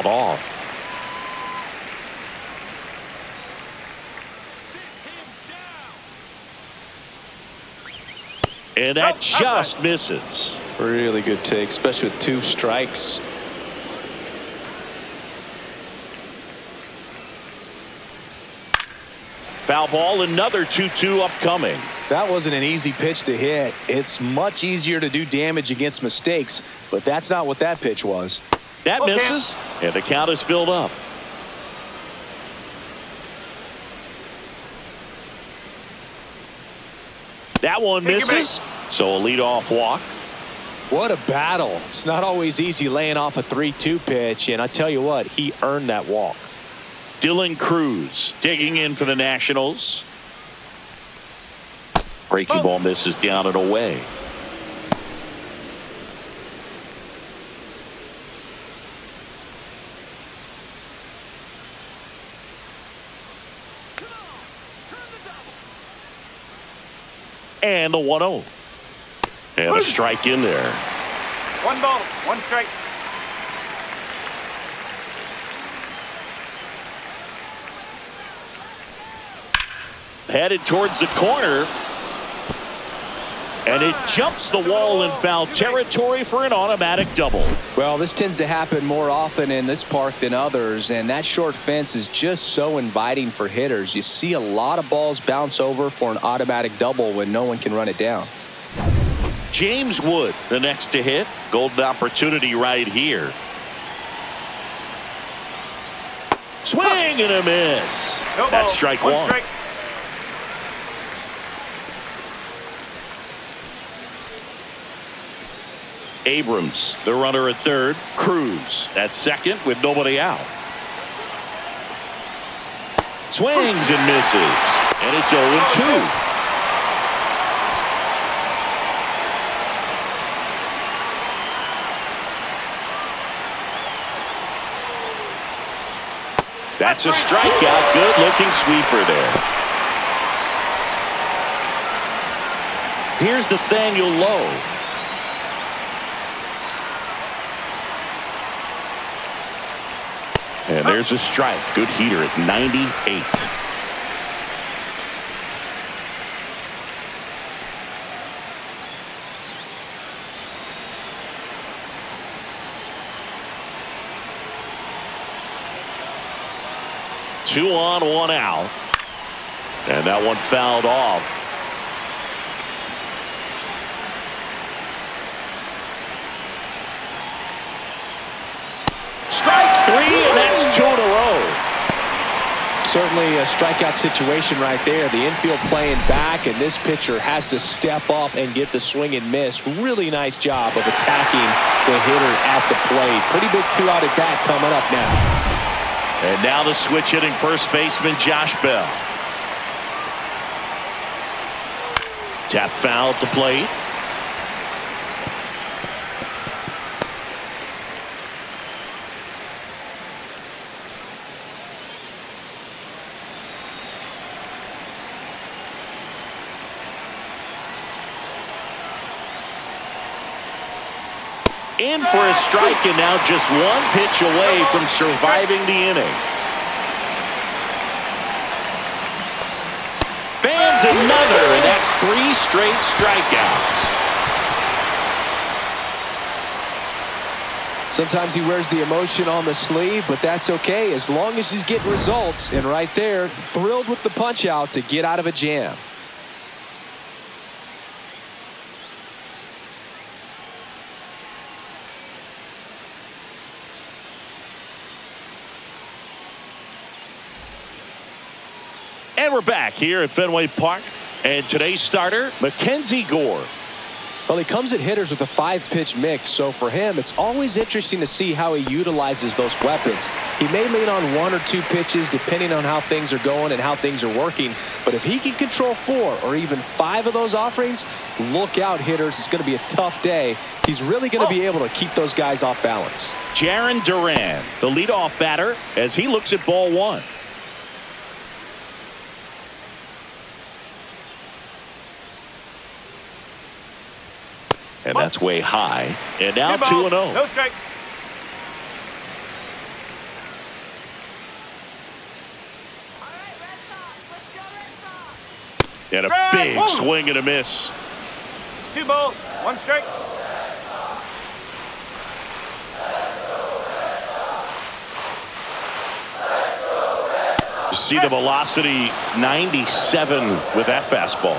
fouled off. And that just misses. Really good take, especially with 2 strikes. Foul ball, another 2-2 upcoming. That wasn't an easy pitch to hit. It's much easier to do damage against mistakes, but that's not what that pitch was. That misses, and the count is filled up. That one misses, so a leadoff walk. What a battle. It's not always easy laying off a 3-2 pitch, and I tell you what, he earned that walk. Dylan Cruz digging in for the Nationals. Breaking ball misses down and away. And the 1-0. And a strike in there. 1 ball, 1 strike. Headed towards the corner. And it jumps the wall in foul territory for an automatic double. Well, this tends to happen more often in this park than others, and that short fence is just so inviting for hitters. You see a lot of balls bounce over for an automatic double when no one can run it down. James Wood, the next to hit. Golden opportunity right here. Swing and a miss. That's strike 1. Strike. Abrams, the runner at third. Cruz at second with nobody out. Swings and misses. And it's 0-2. That's a strikeout. Good looking sweeper there. Here's Nathaniel Lowe. And there's a strike. Good heater at 98. Two on, 1 out. And that one fouled off. Strike 3, and that's 2 in a row. Certainly a strikeout situation right there. The infield playing back, and this pitcher has to step up and get the swing and miss. Really nice job of attacking the hitter at the plate. Pretty big 2-out at bat coming up now. And now the switch hitting first baseman Josh Bell. Tap foul at the plate. In for a strike, and now just 1 pitch away from surviving the inning. Fans another, and that's 3 straight strikeouts. Sometimes he wears the emotion on the sleeve, but that's okay as long as he's getting results. And right there, thrilled with the punch out to get out of a jam. And we're back here at Fenway Park. And today's starter, Mackenzie Gore. Well, he comes at hitters with a 5-pitch mix, so for him, it's always interesting to see how he utilizes those weapons. He may lean on 1 or 2 pitches depending on how things are going and how things are working, but if he can control 4 or even 5 of those offerings, look out, hitters. It's going to be a tough day. He's really going to be able to keep those guys off balance. Jarren Duran, the leadoff batter, as he looks at ball 1. And that's way high. And now 2-0. No strike. And a big swing and a miss. 2 balls, 1 strike. See the velocity, 97 with that fastball.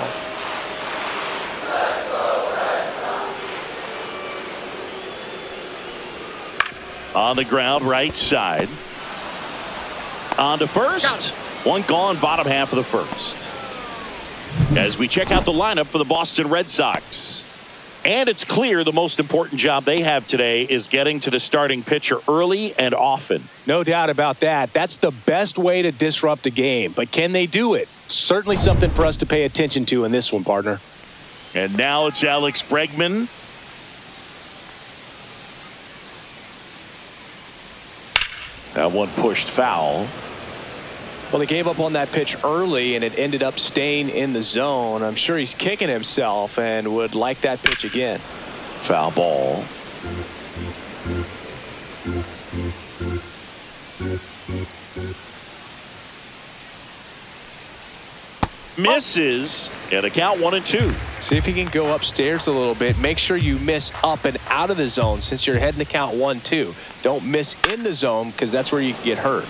On the ground, right side. On to first. 1 gone, bottom half of the first. As we check out the lineup for the Boston Red Sox. And it's clear the most important job they have today is getting to the starting pitcher early and often. No doubt about that. That's the best way to disrupt a game. But can they do it? Certainly something for us to pay attention to in this one, partner. And now it's Alex Bregman. That one pushed foul. Well, he gave up on that pitch early, and it ended up staying in the zone. I'm sure he's kicking himself and would like that pitch again. Foul ball. Misses, and a count 1-2. See if he can go upstairs a little bit. Make sure you miss up and out of the zone since you're heading to count 1-2. Don't miss in the zone because that's where you can get hurt.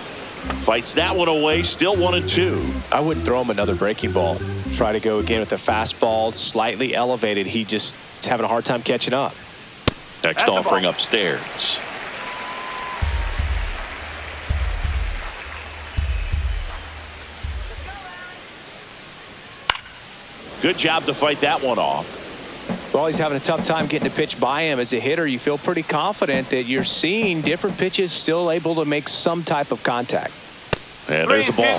Fights that one away, still 1-2. I wouldn't throw him another breaking ball. Try to go again with the fastball, slightly elevated. He just is having a hard time catching up. Next offering upstairs. Good job to fight that one off. Well, he's having a tough time getting a pitch by him. As a hitter, you feel pretty confident that you're seeing different pitches still able to make some type of contact. And there's the ball.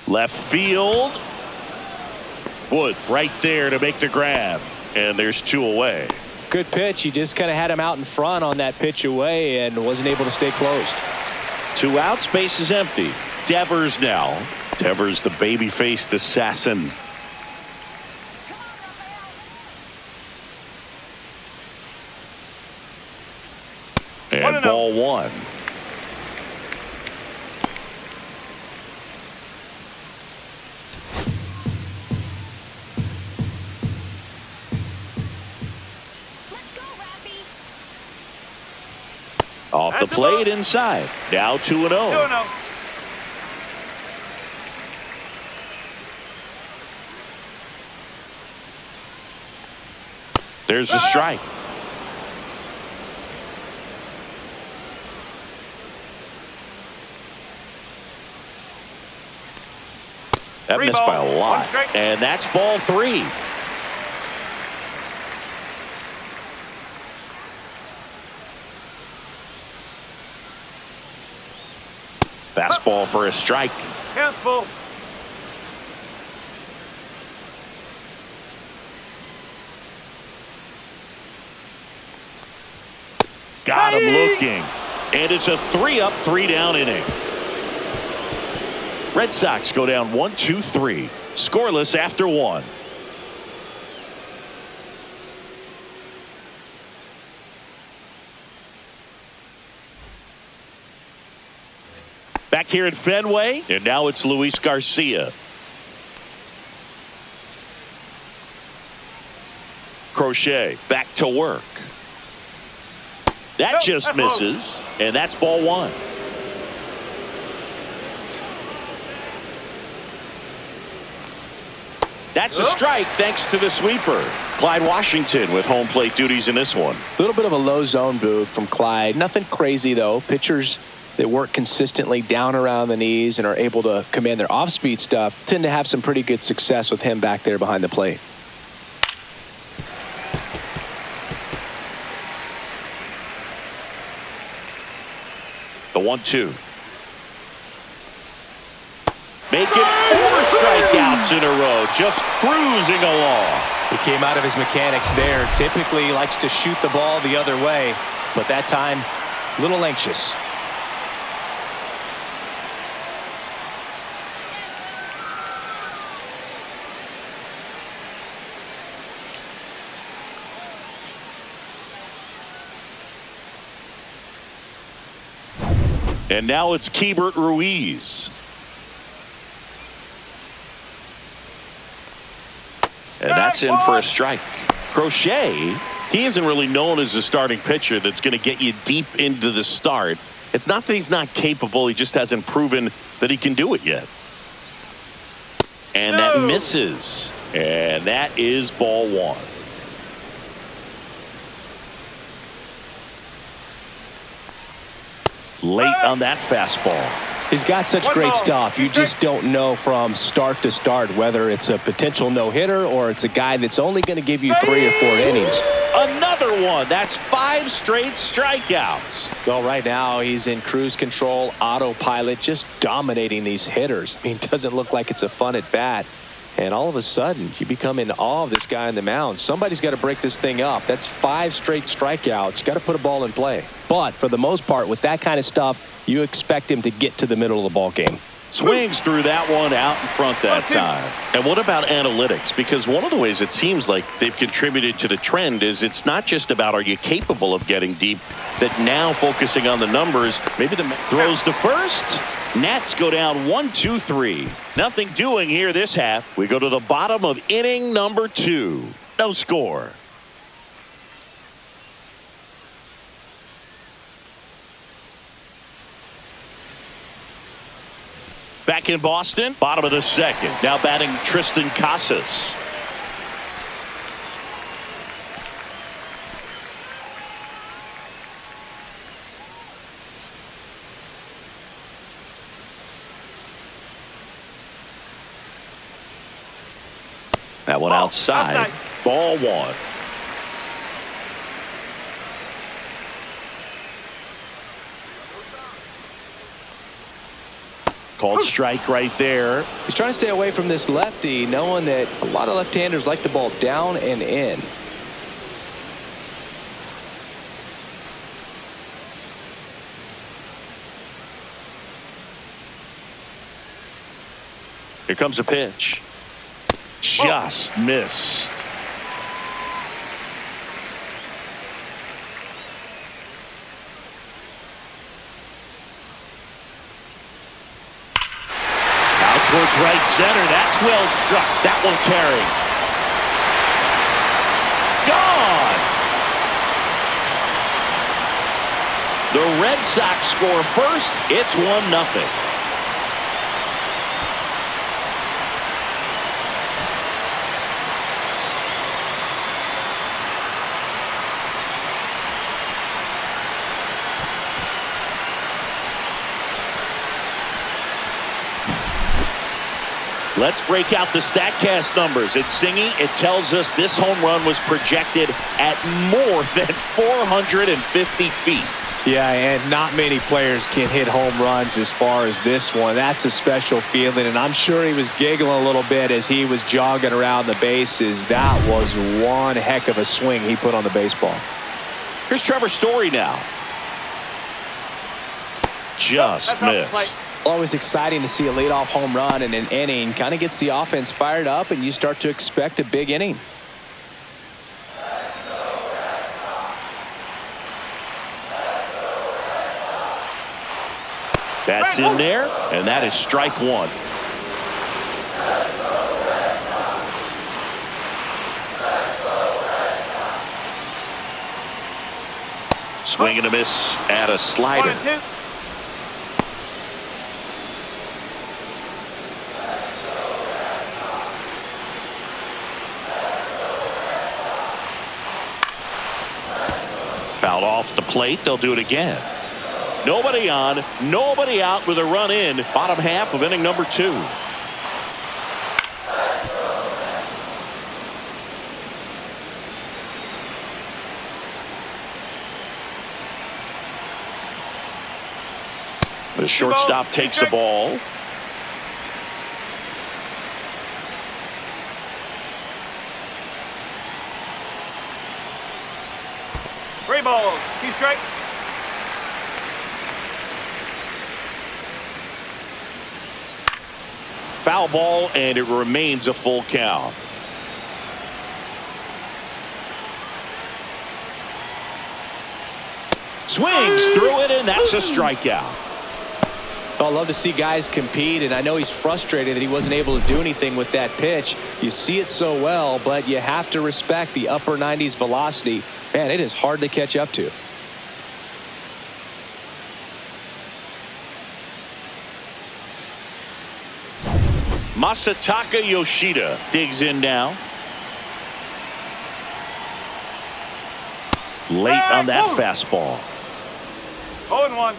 Left field. Wood right there to make the grab. And there's 2 away. Good pitch. He just kind of had him out in front on that pitch away and wasn't able to stay closed. 2 outs, base is empty. Devers now. Devers, the baby-faced assassin. And ball 1. Off the plate inside. Now 2-0. 2-0. There's the strike. That missed by a lot. And that's ball 3. Fastball for a strike. Count's full. Got him looking. And it's a 3-up, 3-down inning. Red Sox go down 1-2-3. Scoreless after 1. Back here at Fenway, and now it's Luis Garcia. Crochet back to work. That just misses, and that's ball 1. That's a strike thanks to the sweeper. Clyde Washington with home plate duties in this one. A little bit of a low zone boot from Clyde. Nothing crazy, though. Pitchers that work consistently down around the knees and are able to command their off-speed stuff tend to have some pretty good success with him back there behind the plate. The 1-2. Making 4 strikeouts in a row, just cruising along. He came out of his mechanics there. Typically likes to shoot the ball the other way, but that time, a little anxious. And now it's Keibert Ruiz. And that's in for a strike. Crochet, he isn't really known as a starting pitcher that's going to get you deep into the start. It's not that he's not capable. He just hasn't proven that he can do it yet. And that misses. And that is ball one. Late on that fastball. He's got such great stuff. You just don't know from start to start whether it's a potential no-hitter or it's a guy that's only going to give you 3 or 4 innings. Another one. That's 5 straight strikeouts. Well, right now he's in cruise control, autopilot, just dominating these hitters. I mean, it doesn't look like it's a fun at bat. And all of a sudden, you become in awe of this guy on the mound. Somebody's got to break this thing up. That's 5 straight strikeouts. Got to put a ball in play. But for the most part, with that kind of stuff, you expect him to get to the middle of the ball game. Swings through that one out in front that time. And what about analytics? Because one of the ways it seems like they've contributed to the trend is it's not just about are you capable of getting deep, that now focusing on the numbers, maybe the throws to first. Nats go down 1-2-3. Nothing doing here this half. We go to the bottom of inning number 2. No score. Back in Boston, bottom of the second. Now batting Tristan Casas. That one outside. Ball one. Called strike right there. He's trying to stay away from this lefty, knowing that a lot of left-handers like the ball down and in. Here comes a pitch. Just missed. Out towards right center. That's well struck. That one carried. Gone. The Red Sox score first. It's 1-0. Let's break out the StatCast numbers. It's Singy. It tells us this home run was projected at more than 450 feet. Yeah, and not many players can hit home runs as far as this one. That's a special feeling, and I'm sure he was giggling a little bit as he was jogging around the bases. That was one heck of a swing he put on the baseball. Here's Trevor Story now. Just missed. Always exciting to see a leadoff home run in an inning. Kind of gets the offense fired up, and you start to expect a big inning. That's in there, and that is strike one. Swing and a miss at a slider. 1-2. Fouled off the plate. They'll do it again. Nobody on, nobody out with a run in. Bottom half of inning number 2. The shortstop takes the ball. Three balls. 2 strikes. Foul ball, and it remains a full count. Swings through it, and that's a strikeout. I love to see guys compete, and I know he's frustrated that he wasn't able to do anything with that pitch. You see it so well, but you have to respect the upper 90s velocity. Man, it is hard to catch up to. Masataka Yoshida digs in now. Late on that fastball. 0-1.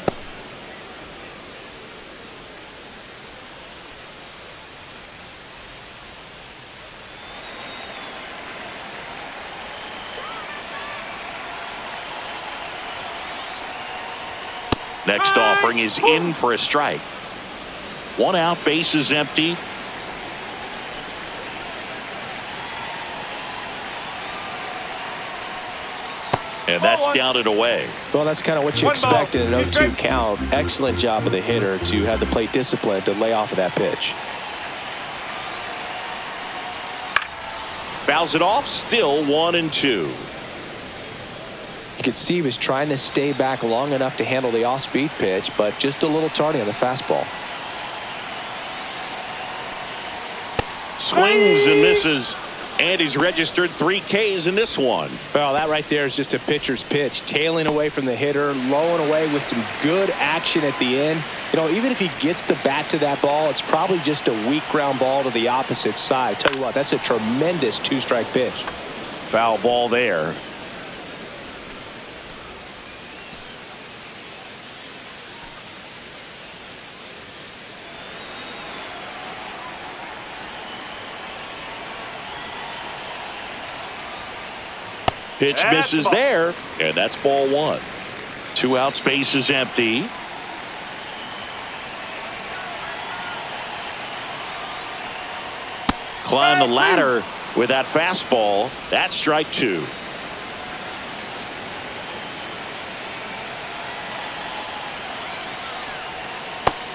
Next offering is in for a strike. 1 out, base is empty. And that's down and away. Well, that's kind of what you expect in an 0-2 count. Excellent job of the hitter to have the plate discipline to lay off of that pitch. Fouls it off, still 1-2. You could see he was trying to stay back long enough to handle the off-speed pitch, but just a little tardy on the fastball. Swings and misses. And he's registered 3 Ks in this one. Well, that right there is just a pitcher's pitch. Tailing away from the hitter, lowing away with some good action at the end. You know, even if he gets the bat to that ball, it's probably just a weak ground ball to the opposite side. Tell you what, that's a tremendous 2-strike pitch. Foul ball there. Pitch misses there, and that's ball 1. 2 outs, base is empty. Climb the ladder with that fastball. That's strike 2.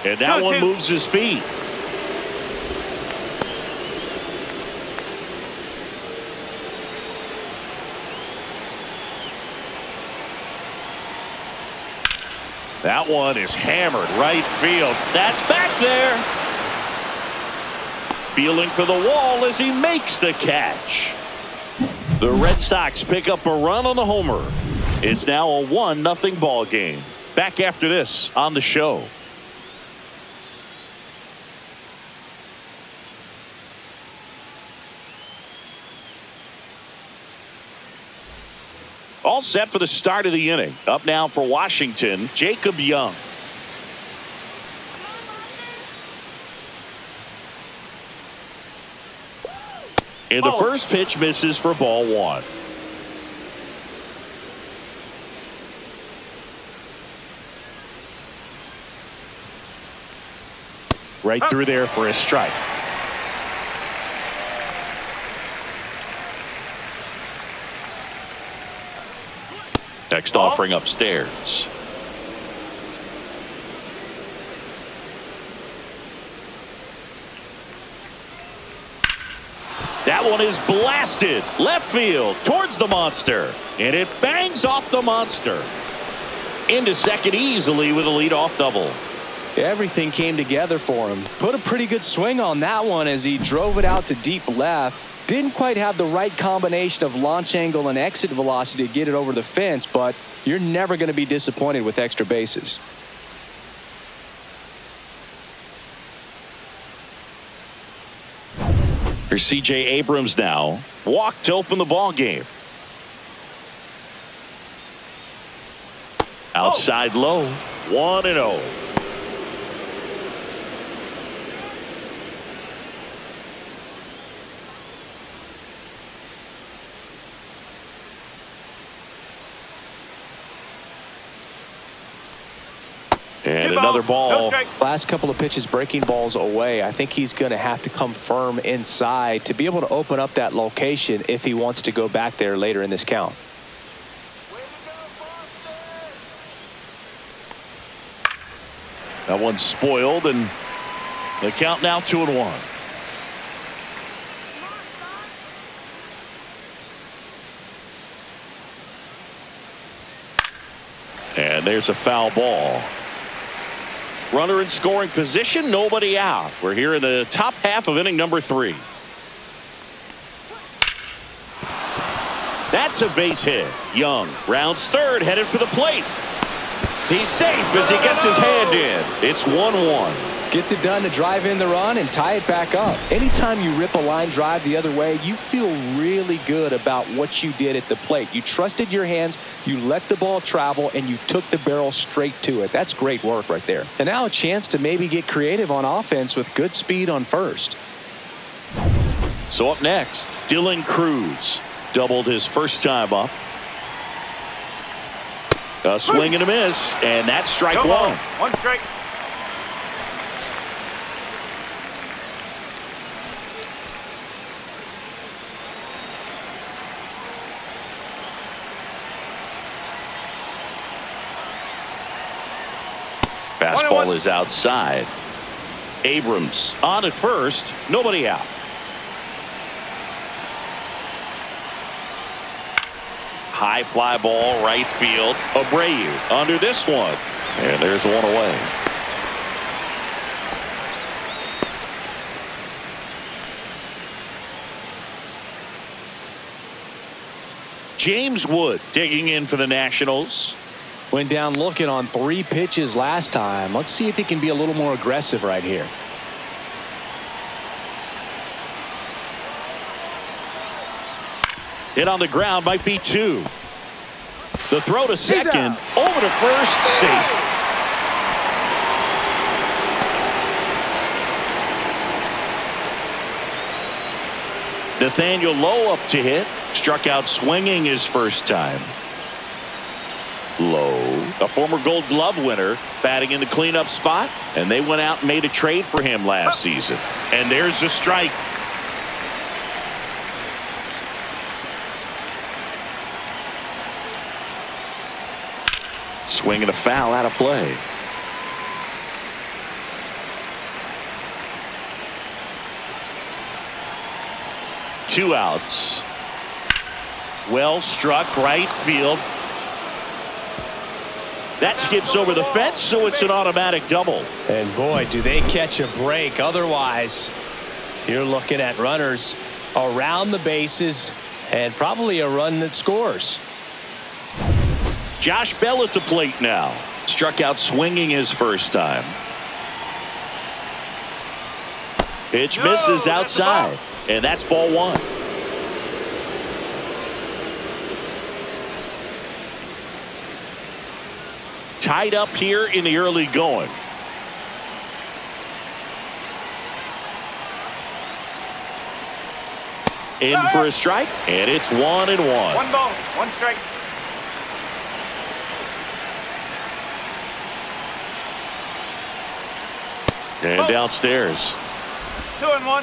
And that one moves his feet. That one is hammered right field. That's back there. Feeling for the wall as he makes the catch. The Red Sox pick up a run on the homer. It's now a 1-0 ball game. Back after this on the show. All set for the start of the inning. Up now for Washington, Jacob Young. And the first pitch misses for ball 1. Right through there for a strike. Next offering upstairs. That one is blasted left field towards the monster, and it bangs off the monster into second easily with a leadoff double. Everything came together for him. Put a pretty good swing on that one as he drove it out to deep left. Didn't quite have the right combination of launch angle and exit velocity to get it over the fence, but you're never going to be disappointed with extra bases. Here's C.J. Abrams now. Walked to open the ball game. Outside low. 1-0. And another ball. Last couple of pitches breaking balls away. I think he's going to have to come firm inside to be able to open up that location if he wants to go back there later in this count. That one's spoiled, and the count now 2-1. And there's a foul ball. Runner in scoring position, nobody out. We're here in the top half of inning number 3. That's a base hit. Young rounds third, headed for the plate. He's safe as he gets his hand in. It's 1-1. Gets it done to drive in the run and tie it back up. Anytime you rip a line drive the other way, you feel really good about what you did at the plate. You trusted your hands, you let the ball travel, and you took the barrel straight to it. That's great work right there. And now a chance to maybe get creative on offense with good speed on first. So up next, Dylan Cruz. Doubled his first time up. A swing and a miss, and that's strike one. One strike. Fastball is outside. Abrams on at first, nobody out. High fly ball, right field. Abreu under this one. And there's one away. James Wood digging in for the Nationals. Went down looking on 3 pitches last time. Let's see if he can be a little more aggressive right here. Hit on the ground, might be 2. The throw to second, over to first, safe. Nathaniel Lowe up to hit. Struck out swinging his first time. Lowe, a former Gold Glove winner, batting in the cleanup spot, and they went out and made a trade for him last season. And there's a strike. Swing and a foul out of play. Two outs. Well struck right field. That skips over the fence, so it's an automatic double. And boy, do they catch a break. Otherwise, you're looking at runners around the bases and probably a run that scores. Josh Bell at the plate now. Struck out swinging his first time. Pitch misses outside, and that's ball 1. Tied up here in the early going. In for a strike, and it's 1-1. 1 ball, 1 strike. And downstairs. 2-1.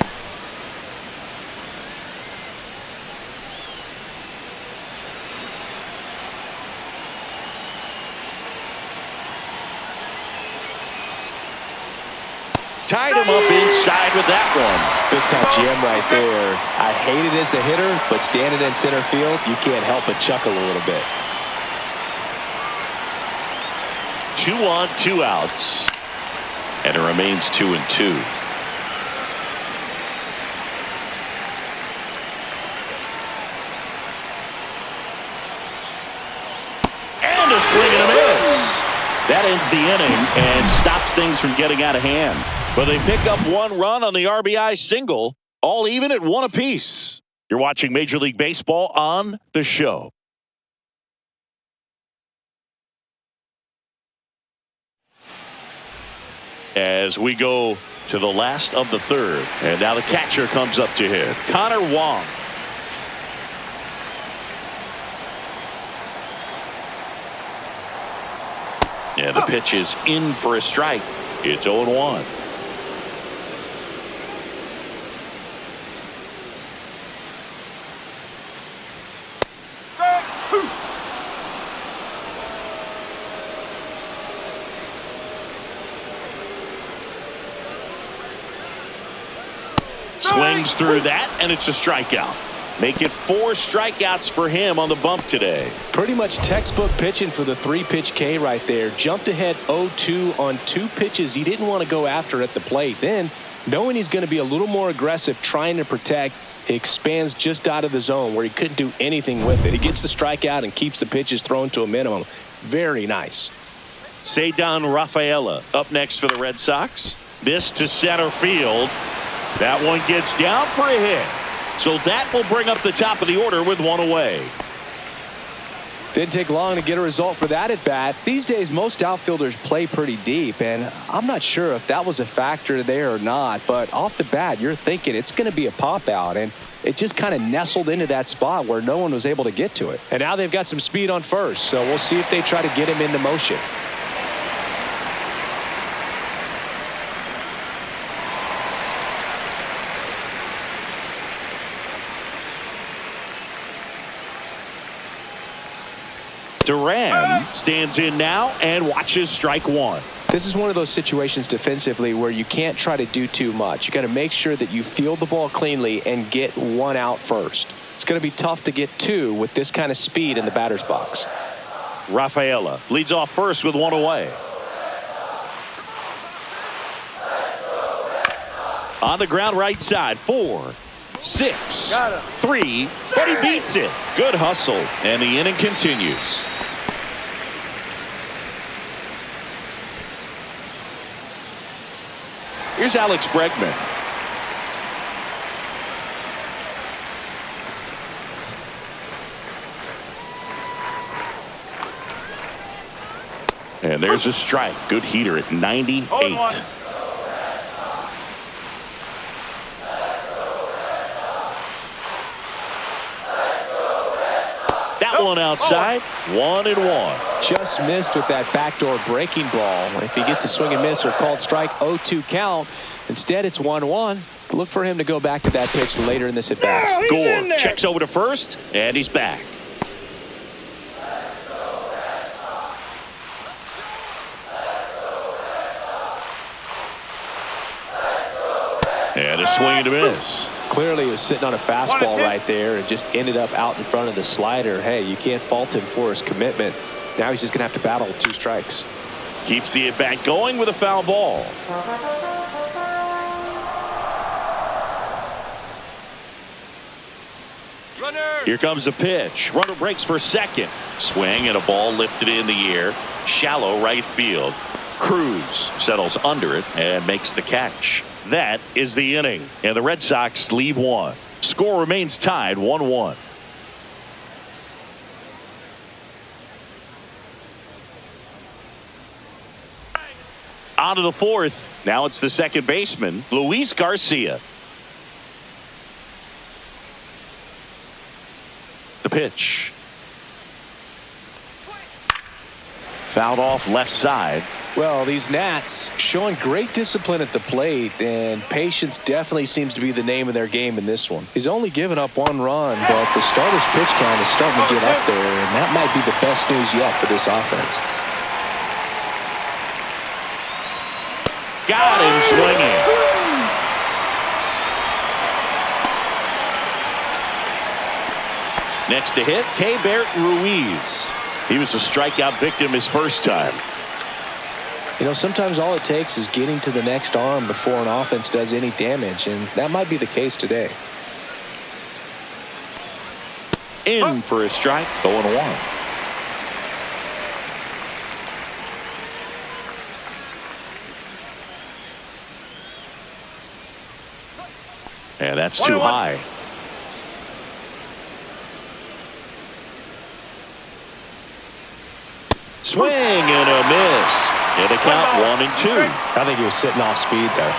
Tied him up inside with that one. Big time jam right there. I hate it as a hitter, but standing in center field, you can't help but chuckle a little bit. 2 on, 2 outs. And it remains 2-2. And a swing and a miss. That ends the inning and stops things from getting out of hand. But they pick up 1 run on the RBI single, all even at 1 apiece. You're watching Major League Baseball on The Show. As we go to the last of the 3rd, and now the catcher comes up to hit. Connor Wong. Yeah, the pitch is in for a strike. It's 0-1. Swings through that, and it's a strikeout. Make it 4 strikeouts for him on the bump today. Pretty much textbook pitching for the 3-pitch K right there. Jumped ahead 0-2 on 2 pitches he didn't want to go after at the plate. Then, knowing he's going to be a little more aggressive trying to protect, he expands just out of the zone where he couldn't do anything with it. He gets the strikeout and keeps the pitches thrown to a minimum. Very nice. Cedar Rafaela up next for the Red Sox. This to center field. That one gets down for a hit. So that will bring up the top of the order with 1 away. Didn't take long to get a result for that at bat. These days, most outfielders play pretty deep, and I'm not sure if that was a factor there or not, but off the bat, you're thinking it's going to be a pop out, and it just kind of nestled into that spot where no one was able to get to it. And now they've got some speed on first, so we'll see if they try to get him into motion. Duran stands in now and watches strike 1. This is one of those situations defensively where you can't try to do too much. You got to make sure that you field the ball cleanly and get 1 out first. It's going to be tough to get 2 with this kind of speed in the batter's box. Rafaela leads off first with 1 away. On the ground right side, 4, 6, 3, but he beats it. Good hustle, and the inning continues. Here's Alex Bregman. And there's a strike. Good heater at 98. That one outside. 1-1. Just missed with that backdoor breaking ball. If he gets a swing and miss or called strike, 0-2 count. Instead, it's 1-1. Look for him to go back to that pitch later in this at bat. Gore checks over to first, and he's back. And a swing and a miss. Clearly, he was sitting on a fastball right there and just ended up out in front of the slider. Hey, you can't fault him for his commitment. Now he's just going to have to battle with 2 strikes. Keeps the at-bat going with a foul ball. Runner. Here comes the pitch. Runner breaks for second. Swing and a ball lifted in the air. Shallow right field. Cruz settles under it and makes the catch. That is the inning, and the Red Sox leave 1. Score remains tied 1-1. On to the 4th. Now it's the second baseman, Luis Garcia. The pitch. Fouled off left side. Well, these Nats showing great discipline at the plate, and patience definitely seems to be the name of their game in this one. He's only given up 1 run, but the starter's pitch count is starting to get up there, and that might be the best news yet for this offense. Got him swinging. Next to hit, Keibert Ruiz. He was a strikeout victim his first time. You know, sometimes all it takes is getting to the next arm before an offense does any damage, and that might be the case today. In for a strike, 0-1. And that's too high. Swing and a miss. And the count 1-2. I think he was sitting off speed there.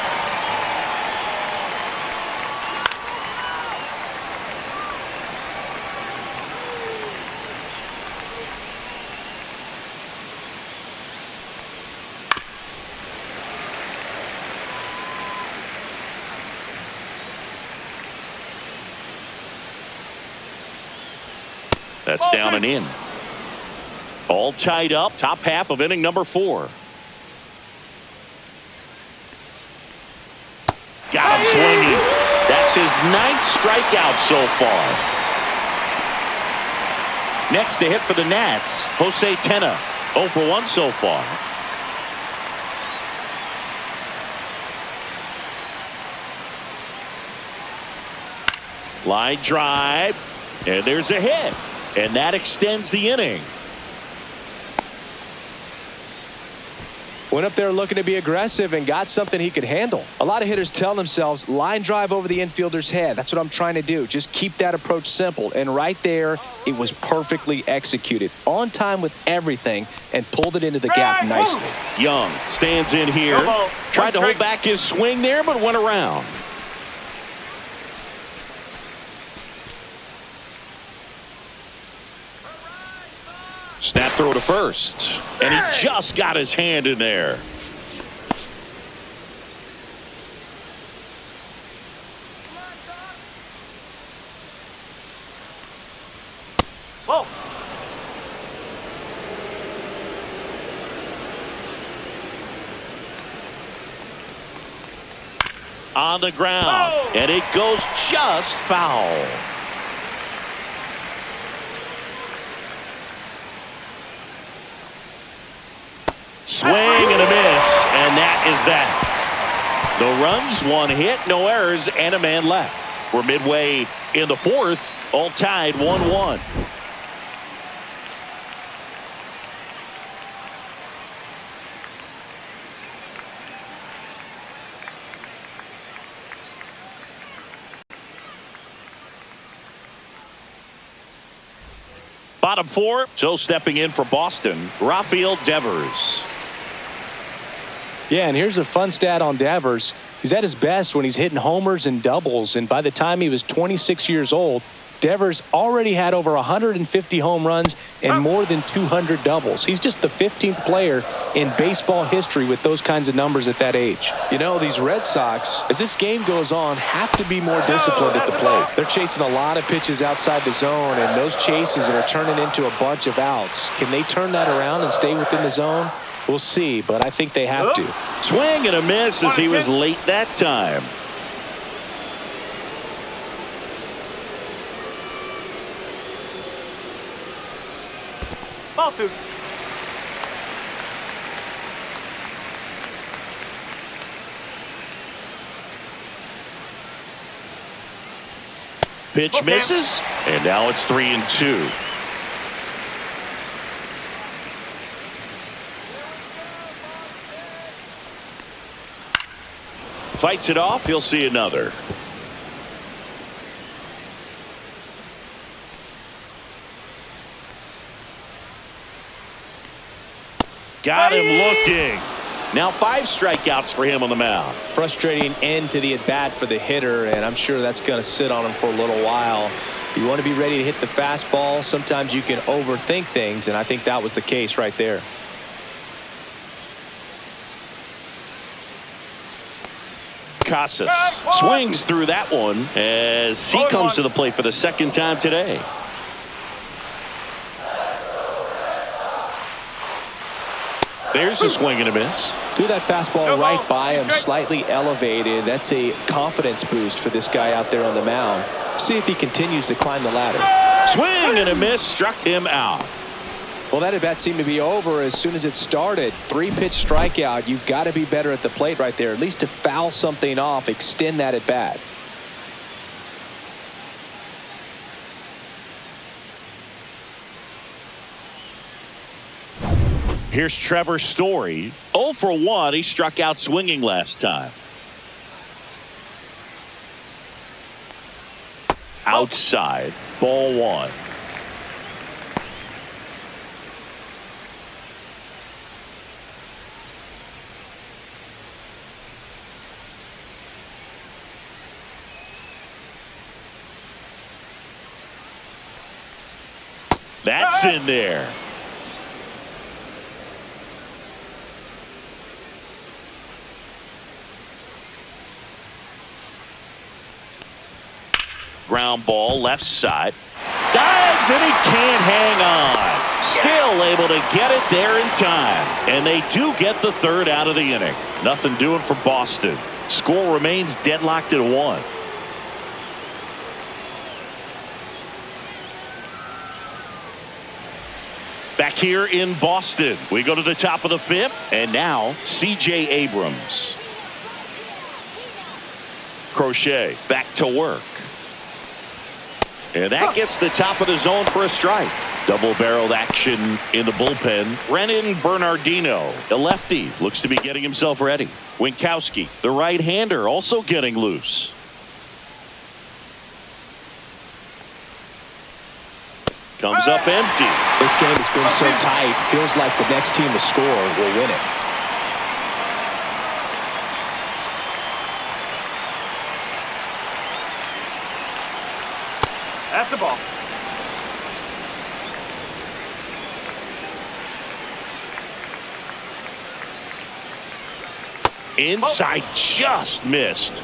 That's down and in. All tied up. Top half of inning number 4. Got him swinging. That That's his 9th strikeout so far. Next to hit for the Nats, Jose Tena. 0 for 1 so far. Line drive, and there's a hit, and that extends the inning. Went up there looking to be aggressive and got something he could handle. A lot of hitters tell themselves, line drive over the infielder's head. That's what I'm trying to do. Just keep that approach simple. And right there, it was perfectly executed. On time with everything and pulled it into the gap nicely. Young stands in here. Tried to hold back his swing there, but went around. Snap throw to first. And he just got his hand in there. Whoa. On the ground. And it goes just foul. Swing and a miss, and that is that. No runs, 1 hit, no errors, and a man left. We're midway in the 4th, all tied 1-1. Bottom 4, so stepping in for Boston, Rafael Devers. Yeah, and here's a fun stat on Devers. He's at his best when he's hitting homers and doubles, and by the time he was 26 years old, Devers already had over 150 home runs and more than 200 doubles. He's just the 15th player in baseball history with those kinds of numbers at that age. You know, these Red Sox, as this game goes on, have to be more disciplined at the plate. They're chasing a lot of pitches outside the zone, and those chases are turning into a bunch of outs. Can they turn that around and stay within the zone? We'll see, but I think they have to. Swing and a miss as he was late that time. Ball 2. Pitch misses, and now it's 3-2. Fights it off, he'll see another. Got him looking. Now 5 strikeouts for him on the mound. Frustrating end to the at-bat for the hitter, and I'm sure that's going to sit on him for a little while. You want to be ready to hit the fastball. Sometimes you can overthink things, and I think that was the case right there. Casas swings through that one as he comes to the plate for the 2nd time today. There's a swing and a miss. Threw that fastball right by him, slightly elevated. That's a confidence boost for this guy out there on the mound. See if he continues to climb the ladder. Swing and a miss, struck him out. Well, that at-bat seemed to be over as soon as it started. 3-pitch strikeout. You've got to be better at the plate right there, at least to foul something off, extend that at-bat. Here's Trevor Story. 0 for 1. He struck out swinging last time. Outside. Ball 1. That's in there. Ground ball left side. Dives and he can't hang on. Still able to get it there in time. And they do get the 3rd out of the inning. Nothing doing for Boston. Score remains deadlocked at 1. Back here in Boston, we go to the top of the fifth, and now C.J. Abrams. Crochet back to work. And that gets the top of the zone for a strike. Double-barreled action in the bullpen. Brennan Bernardino, the lefty, looks to be getting himself ready. Winkowski, the right-hander, also getting loose. Comes up empty. This game has been so tight. Feels like the next team to score will win it. That's the ball. Inside, just missed.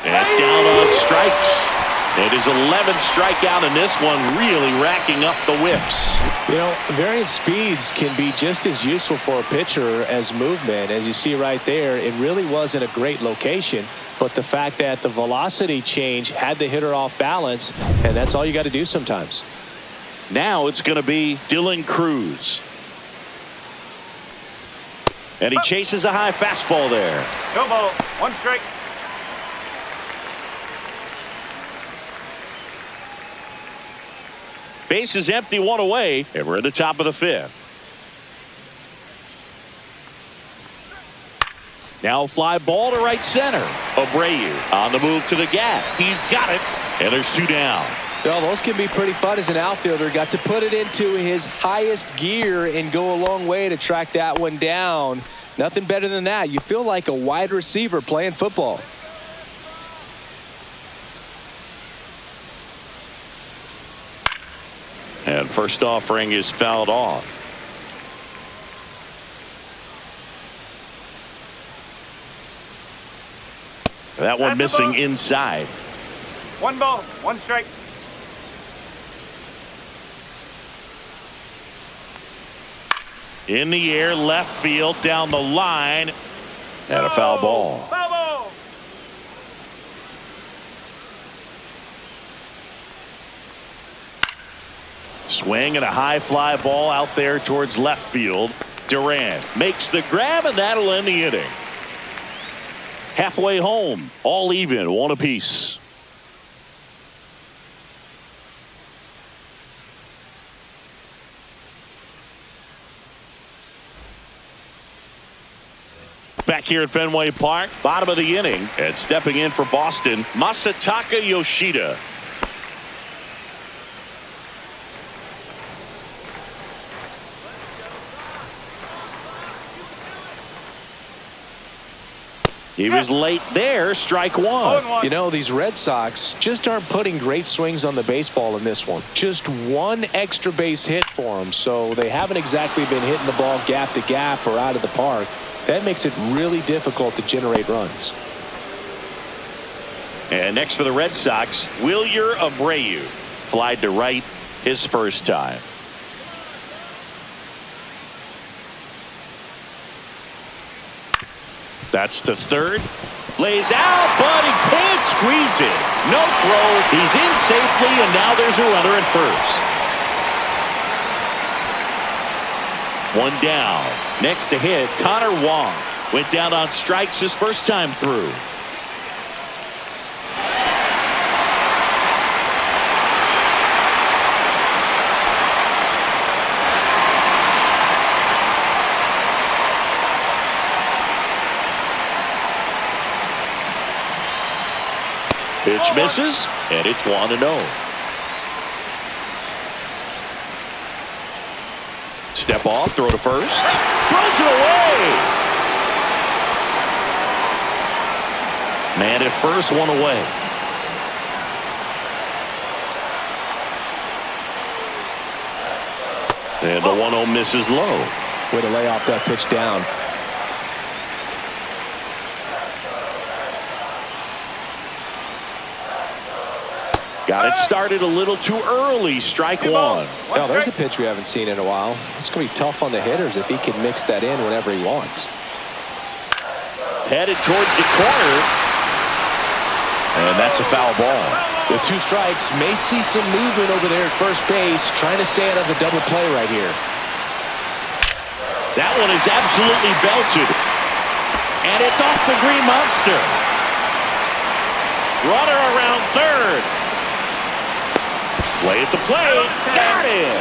And down on strikes. It is 11th strikeout in this one, really racking up the whips. You know, varying speeds can be just as useful for a pitcher as movement. As you see right there, it really wasn't a great location, but the fact that the velocity change had the hitter off balance, and that's all you got to do sometimes. Now it's going to be Dylan Cruz. And he chases a high fastball there. No ball. One strike. Base is empty, one away, and we're at the top of the fifth. Now fly ball to right center. Abreu on the move to the gap. He's got it, and there's two down. Well, those can be pretty fun as an outfielder. Got to put it into his highest gear and go a long way to track that one down. Nothing better than that. You feel like a wide receiver playing football. And first offering is fouled off. That one missing inside. One ball. One strike. In the air, left field, down the line, and a foul ball. Foul ball. Swing and a high fly ball out there towards left field. Durant makes the grab, and that'll end the inning. Halfway home, all even, one apiece. Back here at Fenway Park, bottom of the inning, and stepping in for Boston, Masataka Yoshida. He was late there, strike one. You know, these Red Sox just aren't putting great swings on the baseball in this one. Just one extra base hit for them, so they haven't exactly been hitting the ball gap to gap or out of the park. That makes it really difficult to generate runs. And next for the Red Sox, Wilyer Abreu. Flied to right his first time. That's to third. Lays out, but he can't squeeze it. No throw. He's in safely, and now there's a runner at first. One down. Next to hit, Connor Wong. Went down on strikes his first time through. Pitch misses, and it's 1-0. Step off, throw to first. Throws it away. Man at first, one away. And the 1-0 misses low. Way to lay off that pitch down. Got it started a little too early. Strike one. Now, there's a pitch we haven't seen in a while. It's going to be tough on the hitters if he can mix that in whenever he wants. Headed towards the corner. And that's a foul ball. With 2 strikes, may see some movement over there at first base, trying to stay out of the double play right here. That one is absolutely belted. And it's off the green monster. Runner around third. Play at the plate. Got him.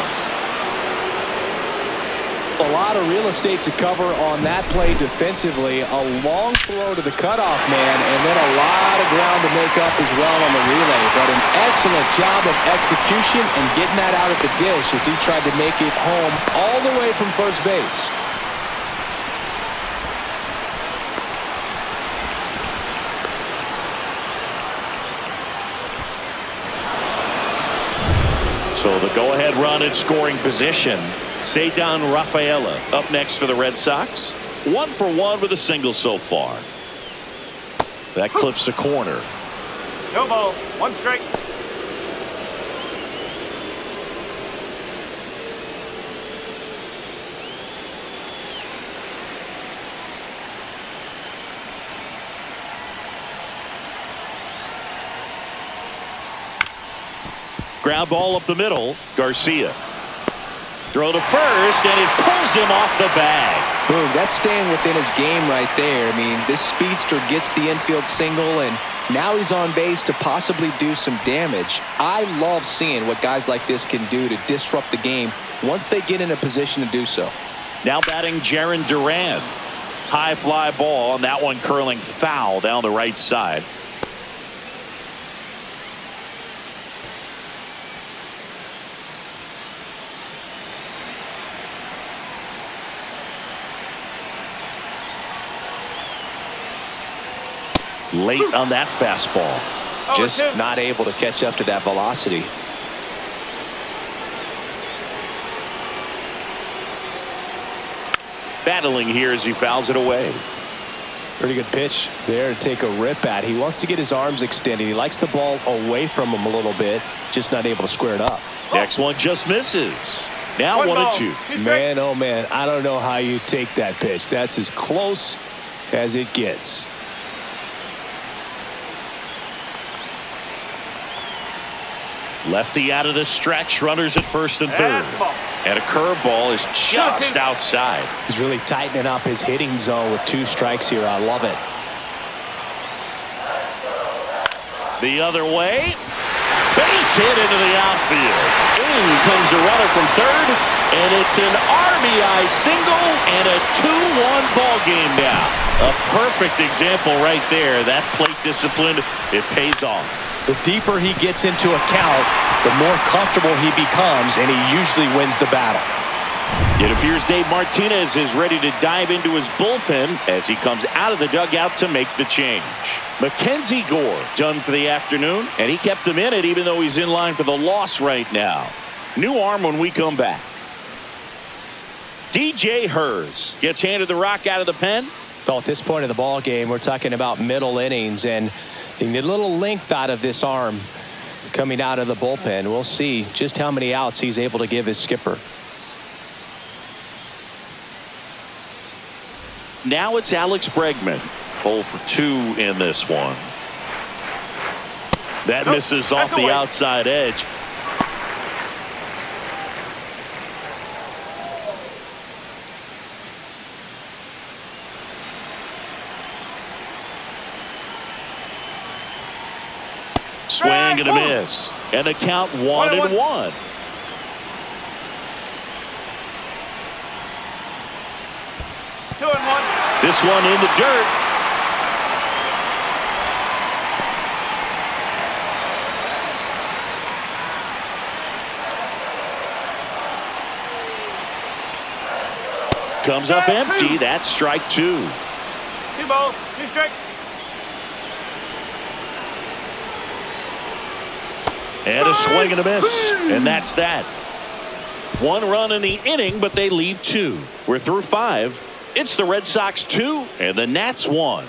A lot of real estate to cover on that play defensively. A long throw to the cutoff man, and then a lot of ground to make up as well on the relay. But an excellent job of execution and getting that out at the dish as he tried to make it home all the way from first base. So the go-ahead run in scoring position. Ceddanne Rafaela up next for the Red Sox. 1 for 1 with a single so far. That clips the corner. No ball. 1 strike. Ground ball up the middle. Garcia. Throw to first, and it pulls him off the bag. Boom, that's staying within his game right there. I mean, this speedster gets the infield single, and now he's on base to possibly do some damage. I love seeing what guys like this can do to disrupt the game once they get in a position to do so. Now batting Jarren Duran. High fly ball, and that one curling foul down the right side. Late on that fastball. Just not able to catch up to that velocity. Battling here as he fouls it away. Pretty good pitch there to take a rip at. He wants to get his arms extended. He likes the ball away from him a little bit. Just not able to square it up. Next one just misses. Now 1-2. Man, oh man, I don't know how you take that pitch. That's as close as it gets. Lefty out of the stretch. Runners at first and third. And a curveball is just outside. He's really tightening up his hitting zone with 2 strikes here. I love it. The other way. Base hit into the outfield. In comes the runner from third. And it's an RBI single and a 2-1 ball game now. A perfect example right there. That plate discipline, it pays off. The deeper he gets into a count, the more comfortable he becomes, and he usually wins the battle. It appears Dave Martinez is ready to dive into his bullpen as he comes out of the dugout to make the change. Mackenzie Gore done for the afternoon, and he kept him in it even though he's in line for the loss right now. New arm when we come back. DJ Hers gets handed the rock out of the pen. So at this point of the ball game, we're talking about middle innings, and you need a little length out of this arm coming out of the bullpen. We'll see just how many outs he's able to give his skipper. Now it's Alex Bregman. 0 for 2 in this one. That misses off the outside edge. Swing and a miss. And the count 1-1. This one in the dirt. Comes up empty. That's strike 2. 2 balls, 2 strikes. And a swing and a miss. And that's that. 1 run in the inning, but they leave 2. We're through 5. It's the Red Sox 2 and the Nats 1.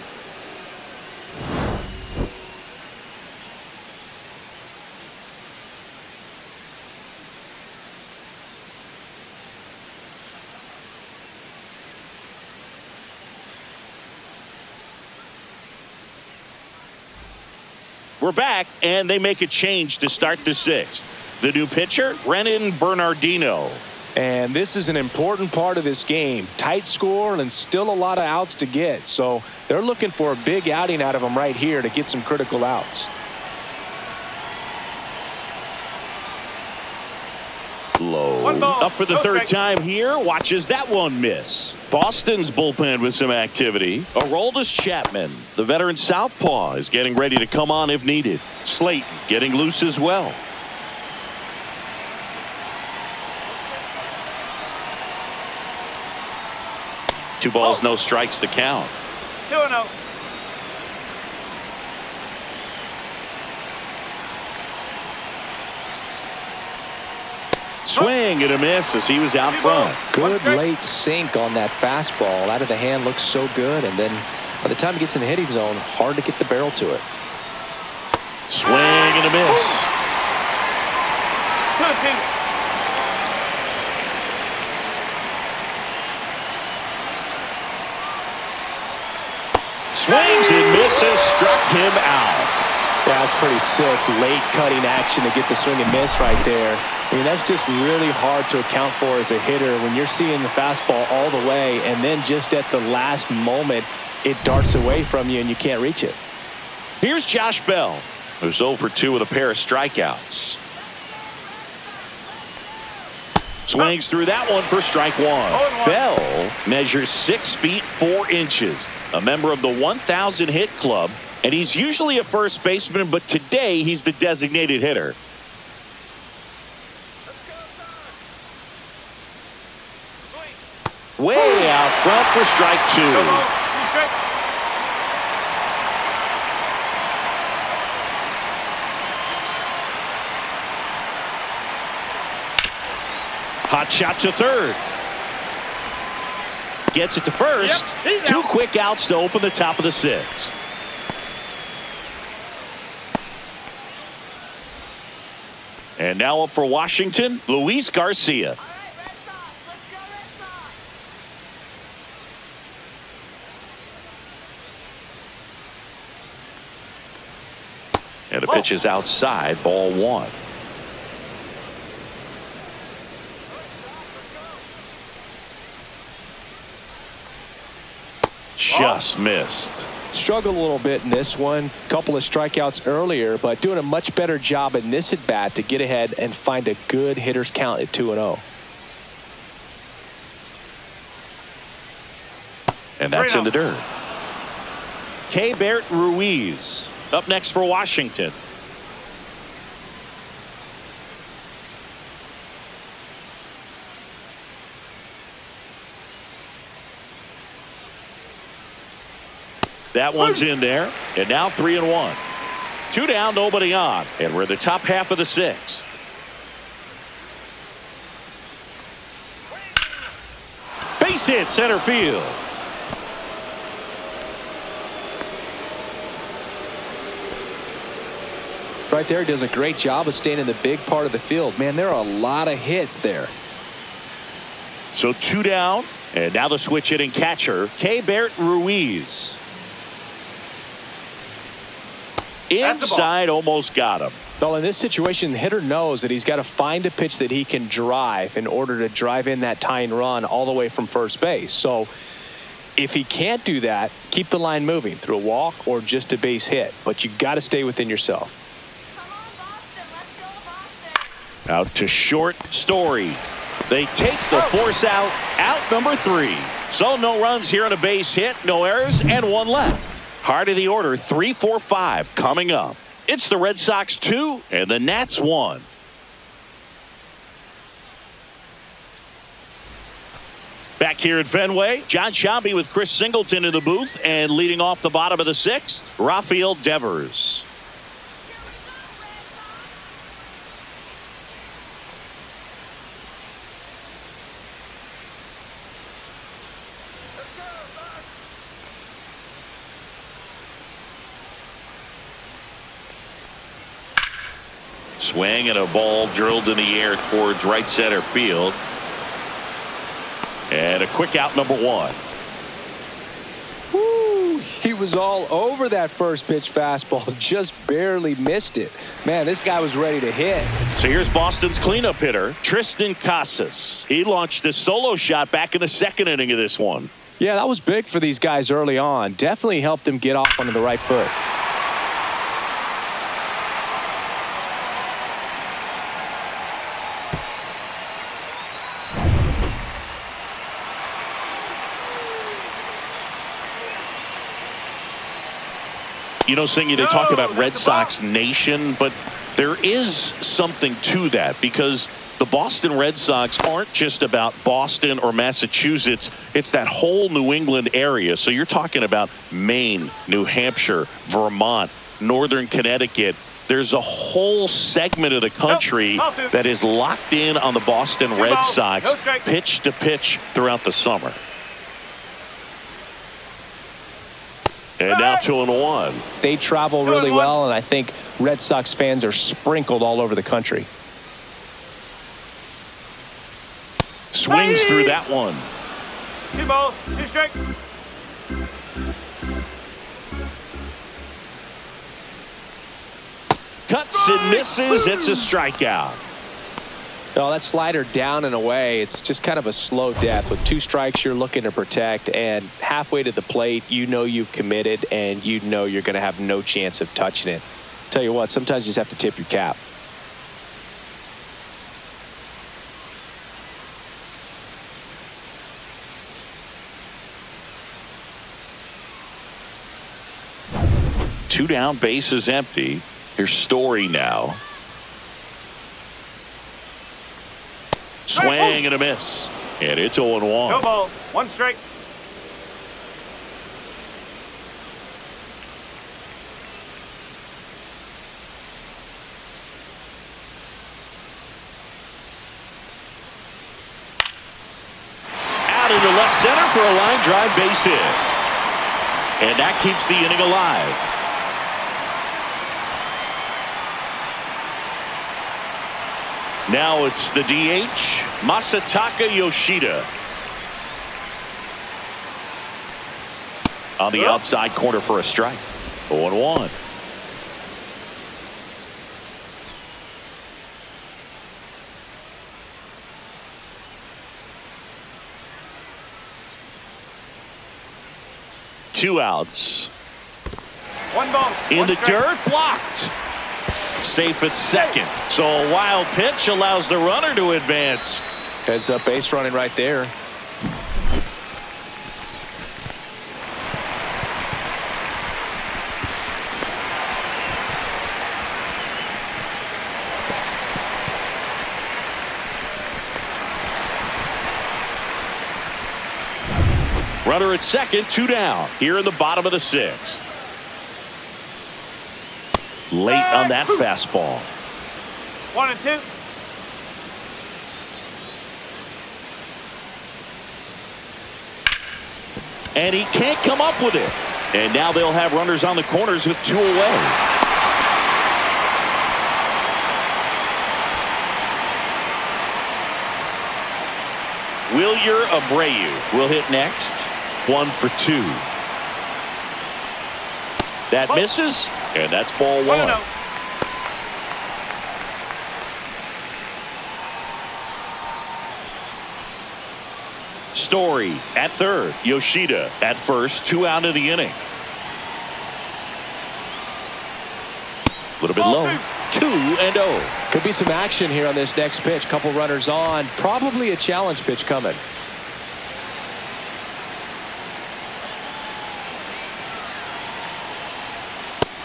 We're back, and they make a change to start the 6th. The new pitcher, Brennan Bernardino. And this is an important part of this game. Tight score and still a lot of outs to get. So they're looking for a big outing out of him right here to get some critical outs. Low. Up for the third time here. Watches that one miss. Boston's bullpen with some activity. Aroldis Chapman, the veteran southpaw, is getting ready to come on if needed. Slayton getting loose as well. Two balls, no strikes to count. 2-0. Swing and a miss as he was out front. Good late sink on that fastball. Out of the hand looks so good, and then by the time he gets in the hitting zone, hard to get the barrel to it. Swing and a miss. 2-2. Swings and misses, struck him out. That's pretty sick. Late cutting action to get the swing and miss right there. I mean, that's just really hard to account for as a hitter when you're seeing the fastball all the way and then just at the last moment it darts away from you and you can't reach it. Here's Josh Bell, who's 0 for 2 with a pair of strikeouts. Swings through that one for strike one. Bell measures 6 feet 4 inches, a member of the 1,000 hit club, and he's usually a first baseman, but today he's the designated hitter. Way out front for strike 2. Hot shot to third. Gets it to first. Yep, 2 quick outs to open the top of the 6th. And now up for Washington, Luis Garcia. And the pitch is outside, ball 1. Just missed. Struggled a little bit in this one. Couple of strikeouts earlier, but doing a much better job in this at bat to get ahead and find a good hitter's count at 2-0. And that's in the dirt. Keibert Ruiz up next for Washington. That one's in there, and now 3-1. 2 down, nobody on, and we're in the top half of the 6th. Base hit, center field. Right there, he does a great job of staying in the big part of the field. Man, there are a lot of hits there. So 2 down, and now the switch hitting catcher, Keibert Ruiz. Inside, almost got him. Well, in this situation, the hitter knows that he's got to find a pitch that he can drive in order to drive in that tying run all the way from first base. So if he can't do that, keep the line moving through a walk or just a base hit. But you got to stay within yourself. Out to short, Story. They take the force out number 3. So no runs here on a base hit, no errors, and 1 left. Heart of the order, 3, 4, 5 coming up. It's the Red Sox 2 and the Nats 1. Back here at Fenway, John Sciambi with Chris Singleton in the booth, and leading off the bottom of the 6th, Rafael Devers. Swing and a ball drilled in the air towards right center field. And a quick out, number 1. Woo, he He was all over that first pitch fastball, just barely missed it. Man, this guy was ready to hit. So here's Boston's cleanup hitter, Tristan Casas. He launched a solo shot back in the second inning of this one. Yeah, that was big for these guys early on. Definitely helped them get off onto the right foot. You know, Singy, they talk about Red Sox Nation, but there is something to that because the Boston Red Sox aren't just about Boston or Massachusetts. It's that whole New England area. So you're talking about Maine, New Hampshire, Vermont, Northern Connecticut. There's a whole segment of the country that is locked in on the Boston Red Sox pitch to pitch throughout the summer. And now 2-1. They travel really well, and I think Red Sox fans are sprinkled all over the country. Swings through that one. 2 balls, 2 strikes. Cuts and misses. It's a strikeout. Oh, that slider down and away. It's just kind of a slow death. With 2 strikes, you're looking to protect, and halfway to the plate, you know you've committed, and you know you're going to have no chance of touching it. Tell you what, sometimes you just have to tip your cap. Two down, base is empty. Here's Story now. Swing and a miss. And it's 0-1. No ball, 1 strike. Out into left center for a line drive base hit. And that keeps the inning alive. Now it's the DH, Masataka Yoshida. On the outside corner for a strike. 0-1. Two outs. 1 ball. In the dirt, blocked. Safe at second. So a wild pitch allows the runner to advance. Heads up base running right there. Runner at second, 2 down. Here in the bottom of the 6th. Late on that fastball. 1 and 2. And he can't come up with it. And now they'll have runners on the corners with 2 away. Wilyer Abreu will hit next. 1 for 2. That misses, and that's ball 1. Story at third. Yoshida at first. 2 out of the inning. A little bit low. 2-0. Could be some action here on this next pitch. Couple runners on. Probably a challenge pitch coming.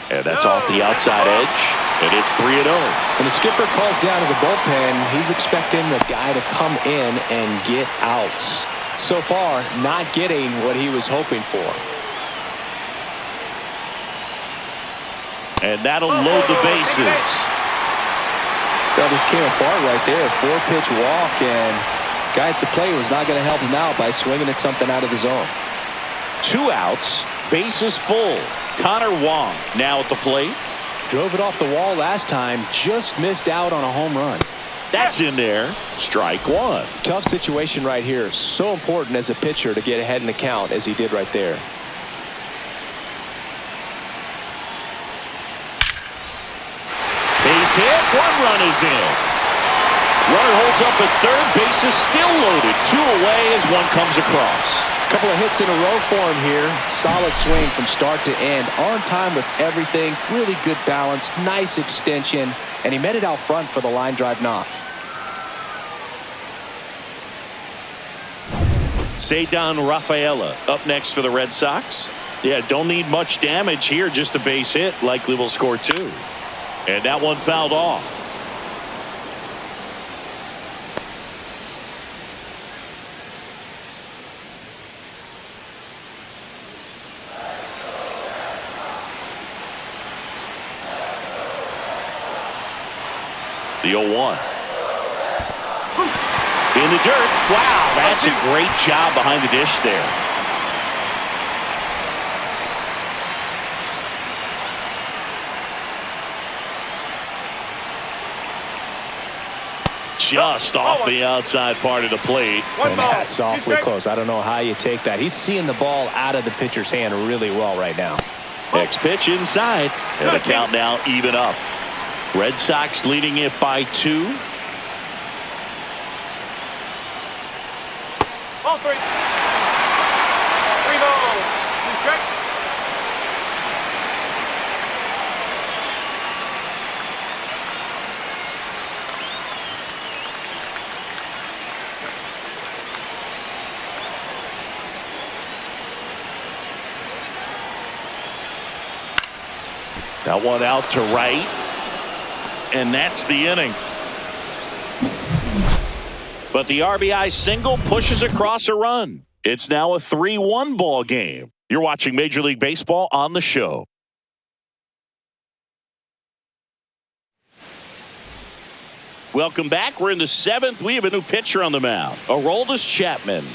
And that's off the outside edge. And it's 3-0. When the skipper calls down to the bullpen, he's expecting the guy to come in and get outs. So far, not getting what he was hoping for. And that'll load the bases. That just came apart right there. 4-pitch walk, and guy at the plate was not going to help him out by swinging at something out of the zone. 2 outs, bases full. Connor Wong now at the plate. Drove it off the wall last time, just missed out on a home run. That's in there. Strike 1. Tough situation right here. So important as a pitcher to get ahead in the count as he did right there. hit. One run is in. Runner holds up at third. Base is still loaded. Two away as one comes across. Couple of hits in a row for him here. Solid swing from start to end. On time with everything. Really good balance. Nice extension. And he met it out front for the line drive knock. Cedar Rafaela up next for the Red Sox. Yeah, don't need much damage here. Just a base hit. Likely will score two. And that one fouled off. The 0-1. In the dirt. Wow, that's a great job behind the dish there. Just off the outside part of the plate. And that's awfully close. I don't know how you take that. He's seeing the ball out of the pitcher's hand really well right now. Next pitch inside. And the count now even up. Red Sox leading it by 2. Ball 3. 3 balls. 2 strikes. That one out to right. And that's the inning. But the RBI single pushes across a run. It's now a 3-1 ball game. You're watching Major League Baseball on the show. Welcome back. We're in the 7th. We have a new pitcher on the mound. Aroldis Chapman.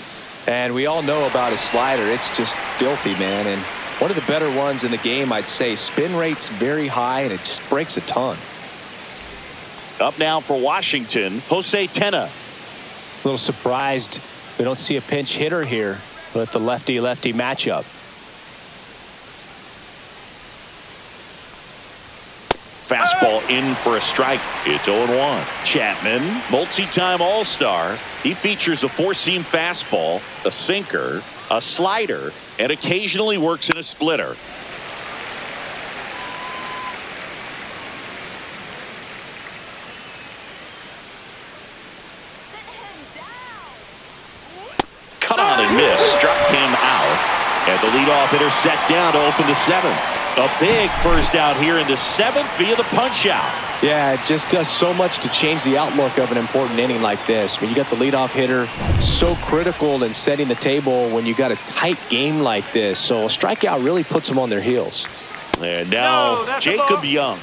And we all know about his slider. It's just filthy, man. And one of the better ones in the game, I'd say. Spin rate's very high, and it just breaks a ton. Up now for Washington, Jose Tena. A little surprised we don't see a pinch hitter here with the lefty-lefty matchup. Fastball in for a strike. It's 0-1. Chapman, multi-time All-Star. He features a 4-seam fastball, a sinker, a slider, and occasionally works in a splitter. Cut on and miss. Struck him out. And the leadoff hitter set down to open the 7th. A big first out here in the 7th via the punch out. Yeah, it just does so much to change the outlook of an important inning like this. When you got the leadoff hitter, so critical in setting the table when you got a tight game like this. So a strikeout really puts them on their heels. And now Jacob Young.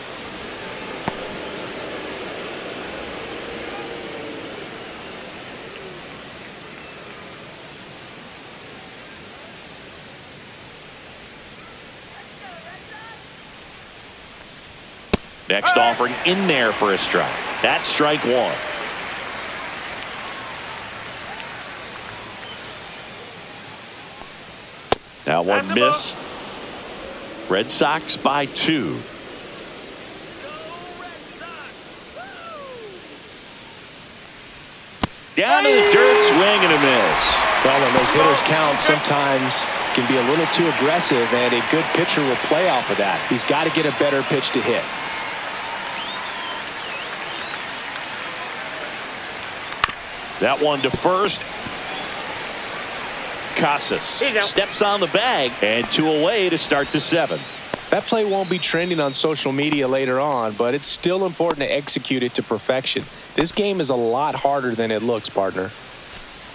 Next offering in there for a strike. That's strike 1. That one missed. Red Sox by 2. Down to the dirt, swing and a miss. Well, when those hitters count, sometimes can be a little too aggressive, and a good pitcher will play off of that. He's got to get a better pitch to hit. That one to first. Casas steps on the bag, and 2 away to start the 7th. That play won't be trending on social media later on, but it's still important to execute it to perfection. This game is a lot harder than it looks, partner.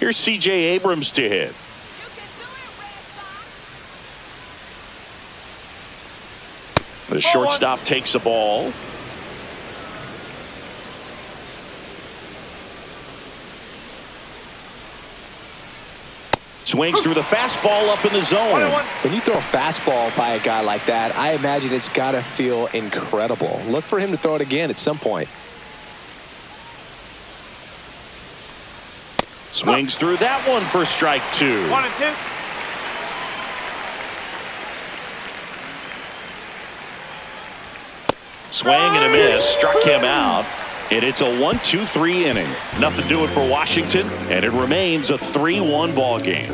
Here's C.J. Abrams to hit. The shortstop takes the ball. Swings through the fastball up in the zone. When you throw a fastball by a guy like that, I imagine it's got to feel incredible. Look for him to throw it again at some point. Swings through that one for strike 2. 1 and 2. Swing and a miss. Struck him out. And it's a 1-2-3 inning. Nothing doing for Washington. And it remains a 3-1 ball game.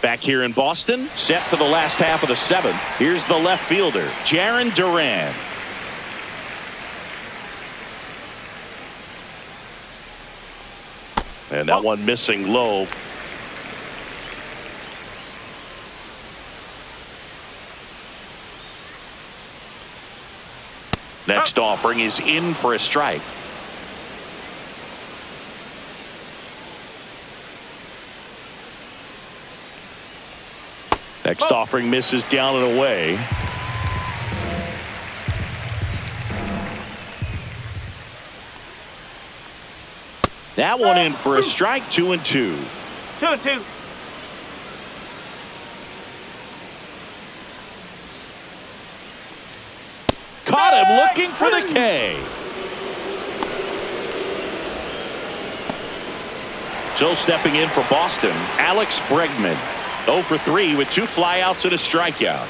Back here in Boston, set for the last half of the seventh. Here's the left fielder, Jarren Duran. And that one missing low. Next offering is in for a strike. Next offering misses down and away. That one in for a strike, 2-2. 2-2. Caught him looking for the K. So stepping in for Boston, Alex Bregman. 0 for 3 with 2 flyouts and a strikeout.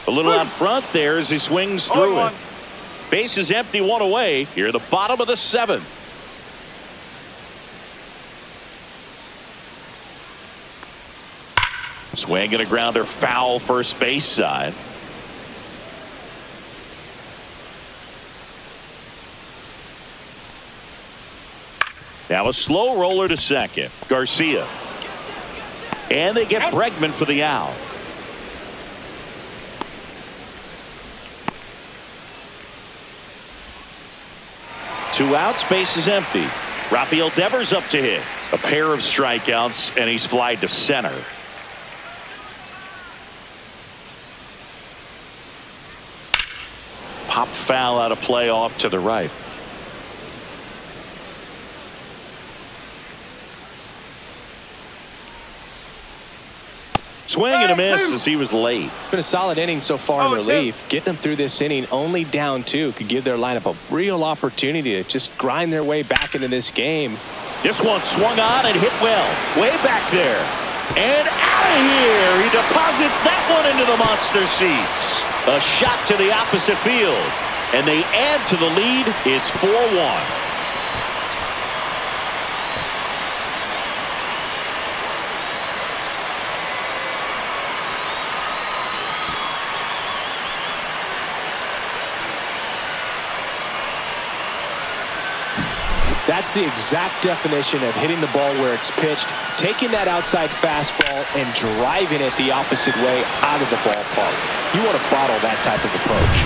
A little out front there as he swings through it. Base is empty, 1 away. Here at the bottom of the 7th. Swing and a grounder foul first base side. Now a slow roller to second. Garcia. And they get Bregman for the out. Two outs, base is empty. Rafael Devers up to hit. A pair of strikeouts, and he's flied to center. Pop foul out of play off to the right. Swing and a miss as he was late. Been a solid inning so far in relief. Getting them through this inning only down 2 could give their lineup a real opportunity to just grind their way back into this game. This one swung on and hit well. Way back there. And out of here. He deposits that one into the monster seats. A shot to the opposite field. And they add to the lead. It's 4-1. That's the exact definition of hitting the ball where it's pitched, taking that outside fastball and driving it the opposite way out of the ballpark. You want to bottle that type of approach.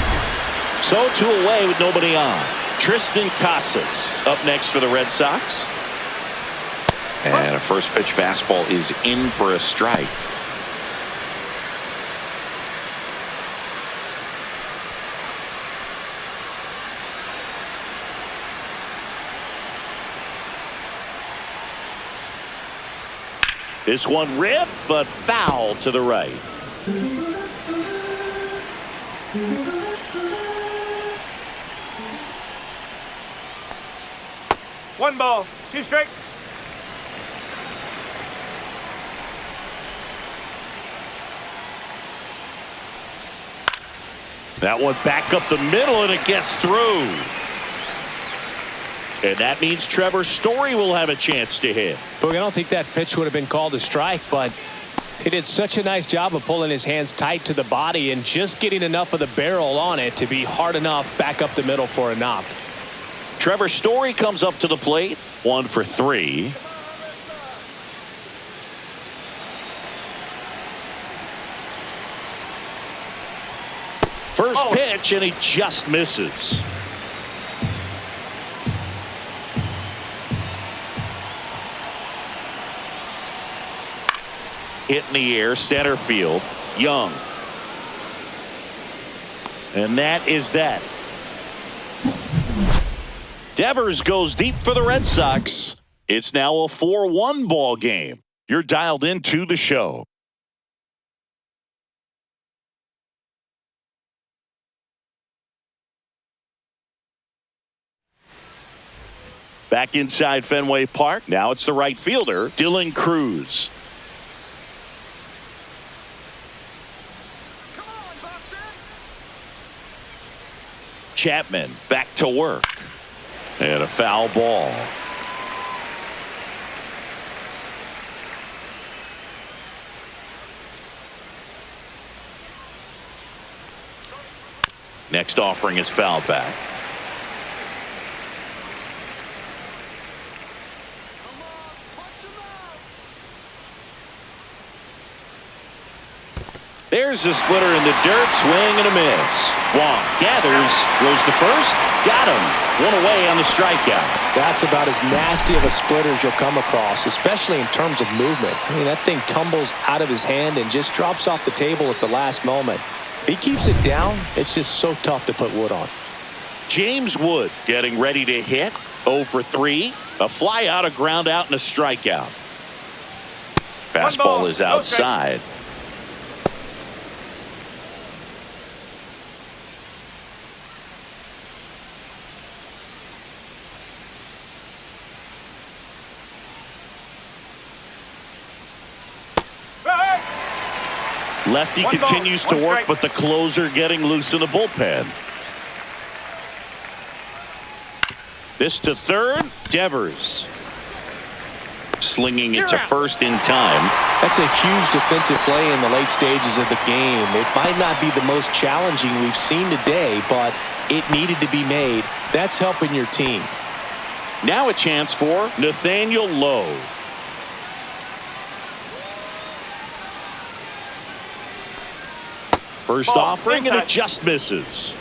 So 2 away with nobody on. Tristan Casas up next for the Red Sox. And a first pitch fastball is in for a strike. This one ripped, but foul to the right. One ball, 2 strikes. That one back up the middle, and it gets through. And that means Trevor Story will have a chance to hit. Boog, I don't think that pitch would have been called a strike, but he did such a nice job of pulling his hands tight to the body and just getting enough of the barrel on it to be hard enough back up the middle for a knock. Trevor Story comes up to the plate. 1 for 3. First pitch, and he just misses. Hit in the air, center field, Young. And that is that. Devers goes deep for the Red Sox. It's now a 4-1 ball game. You're dialed into the show. Back inside Fenway Park. Now it's the right fielder, Dylan Cruz. Chapman back to work. And a foul ball. Next offering is fouled back. There's a splitter in the dirt, swing and a miss. Wong gathers, throws to first, got him. One away on the strikeout. That's about as nasty of a splitter as you'll come across, especially in terms of movement. I mean, that thing tumbles out of his hand and just drops off the table at the last moment. If he keeps it down, it's just so tough to put Wood on. James Wood getting ready to hit. 0 for 3. A fly out, a ground out, and a strikeout. Fastball is outside. Lefty continues to work, but the closer getting loose in the bullpen. This to third, Devers. Slinging it to first in time. That's a huge defensive play in the late stages of the game. It might not be the most challenging we've seen today, but it needed to be made. That's helping your team. Now a chance for Nathaniel Lowe. First offering, and it just misses.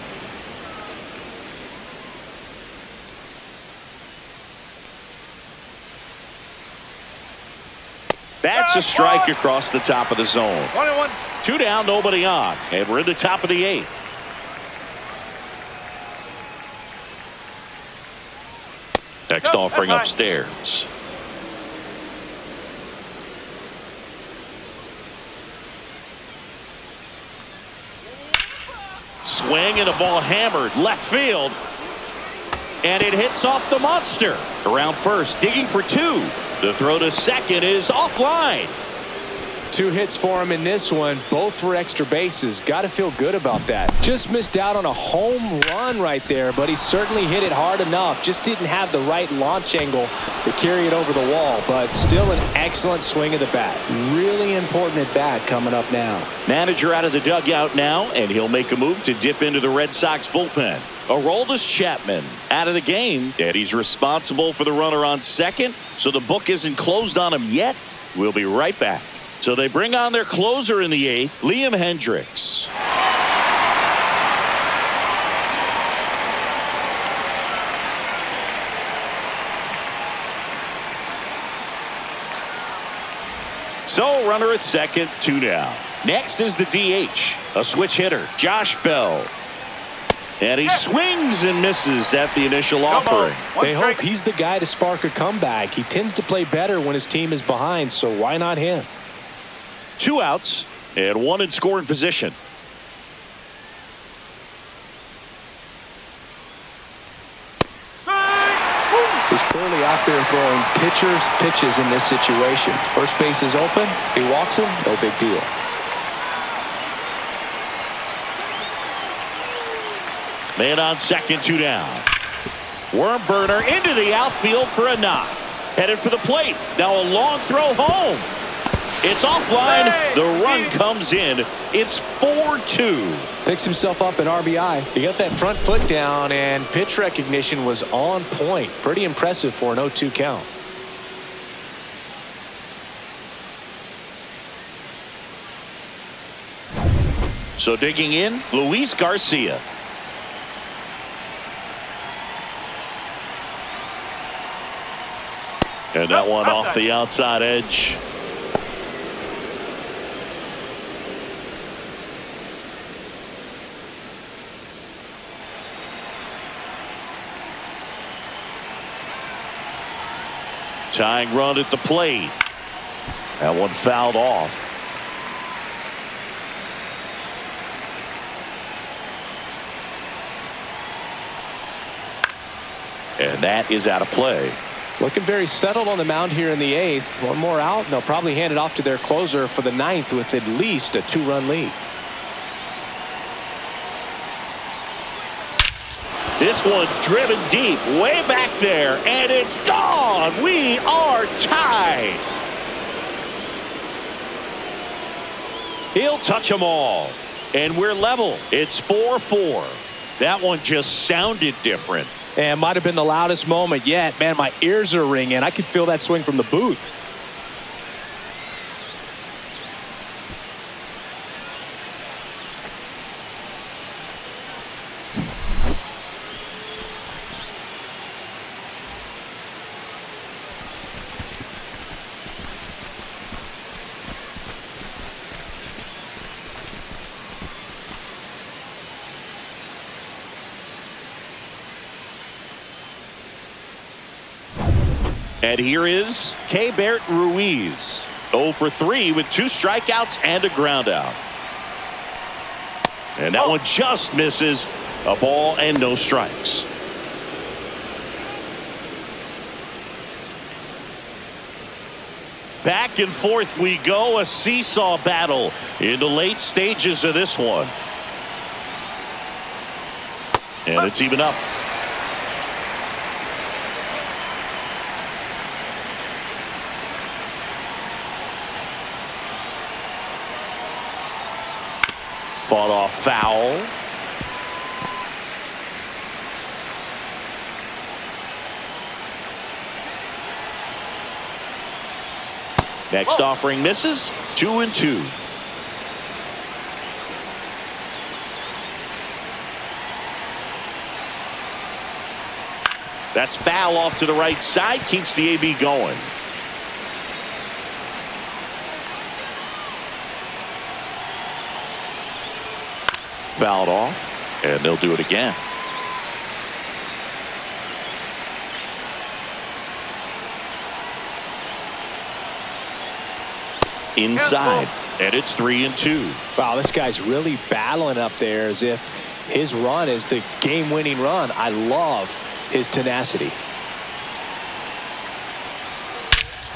That's a strike across the top of the zone. 1-1. 2 down, nobody on, and we're in the top of the 8th. Next offering upstairs. Swing and a ball hammered left field, and it hits off the monster. Around first, digging for 2. The throw to second is offline. 2 hits for him in this one, both for extra bases. Got to feel good about that. Just missed out on a home run right there, but he certainly hit it hard enough. Just didn't have the right launch angle to carry it over the wall, but still an excellent swing of the bat. Really important at bat coming up now. Manager out of the dugout now, and he'll make a move to dip into the Red Sox bullpen. Aroldis Chapman out of the game, and he's responsible for the runner on second, so the book isn't closed on him yet. We'll be right back. So they bring on their closer in the 8th, Liam Hendricks. So runner at second, 2 down. Next is the DH, a switch hitter, Josh Bell. And he swings and misses at the initial offering. They hope he's the guy to spark a comeback. He tends to play better when his team is behind, so why not him? 2 outs and 1 in scoring position. He's clearly out there throwing pitches in this situation. First base is open. He walks him, no big deal. Man on second, 2 down. Worm burner into the outfield for a knock. Headed for the plate. Now a long throw home. It's offline. The run comes in. It's 4-2. Picks himself up an RBI. He got that front foot down, and pitch recognition was on point. Pretty impressive for an 0-2 count. So digging in, Luis Garcia. And that one off the outside edge. Tying run at the plate. That one fouled off. And that is out of play. Looking very settled on the mound here in the 8th. One more out, and they'll probably hand it off to their closer for the 9th with at least a 2-run lead. This one driven deep, way back there, and it's gone. We are tied. He'll touch them all, and we're level. It's 4-4. That one just sounded different. And might have been the loudest moment yet. Man, my ears are ringing. I could feel that swing from the booth. And here is Keibert Ruiz. 0 for 3 with 2 strikeouts and a ground out. And that one just misses. A ball and no strikes. Back and forth we go. A seesaw battle in the late stages of this one. And it's even up. Fought off foul. Next offering misses. 2-2. That's foul off to the right side. Keeps the AB going. Fouled off, and they'll do it again. Inside, and it's 3-2. Wow, this guy's really battling up there as if his run is the game-winning run. I love his tenacity.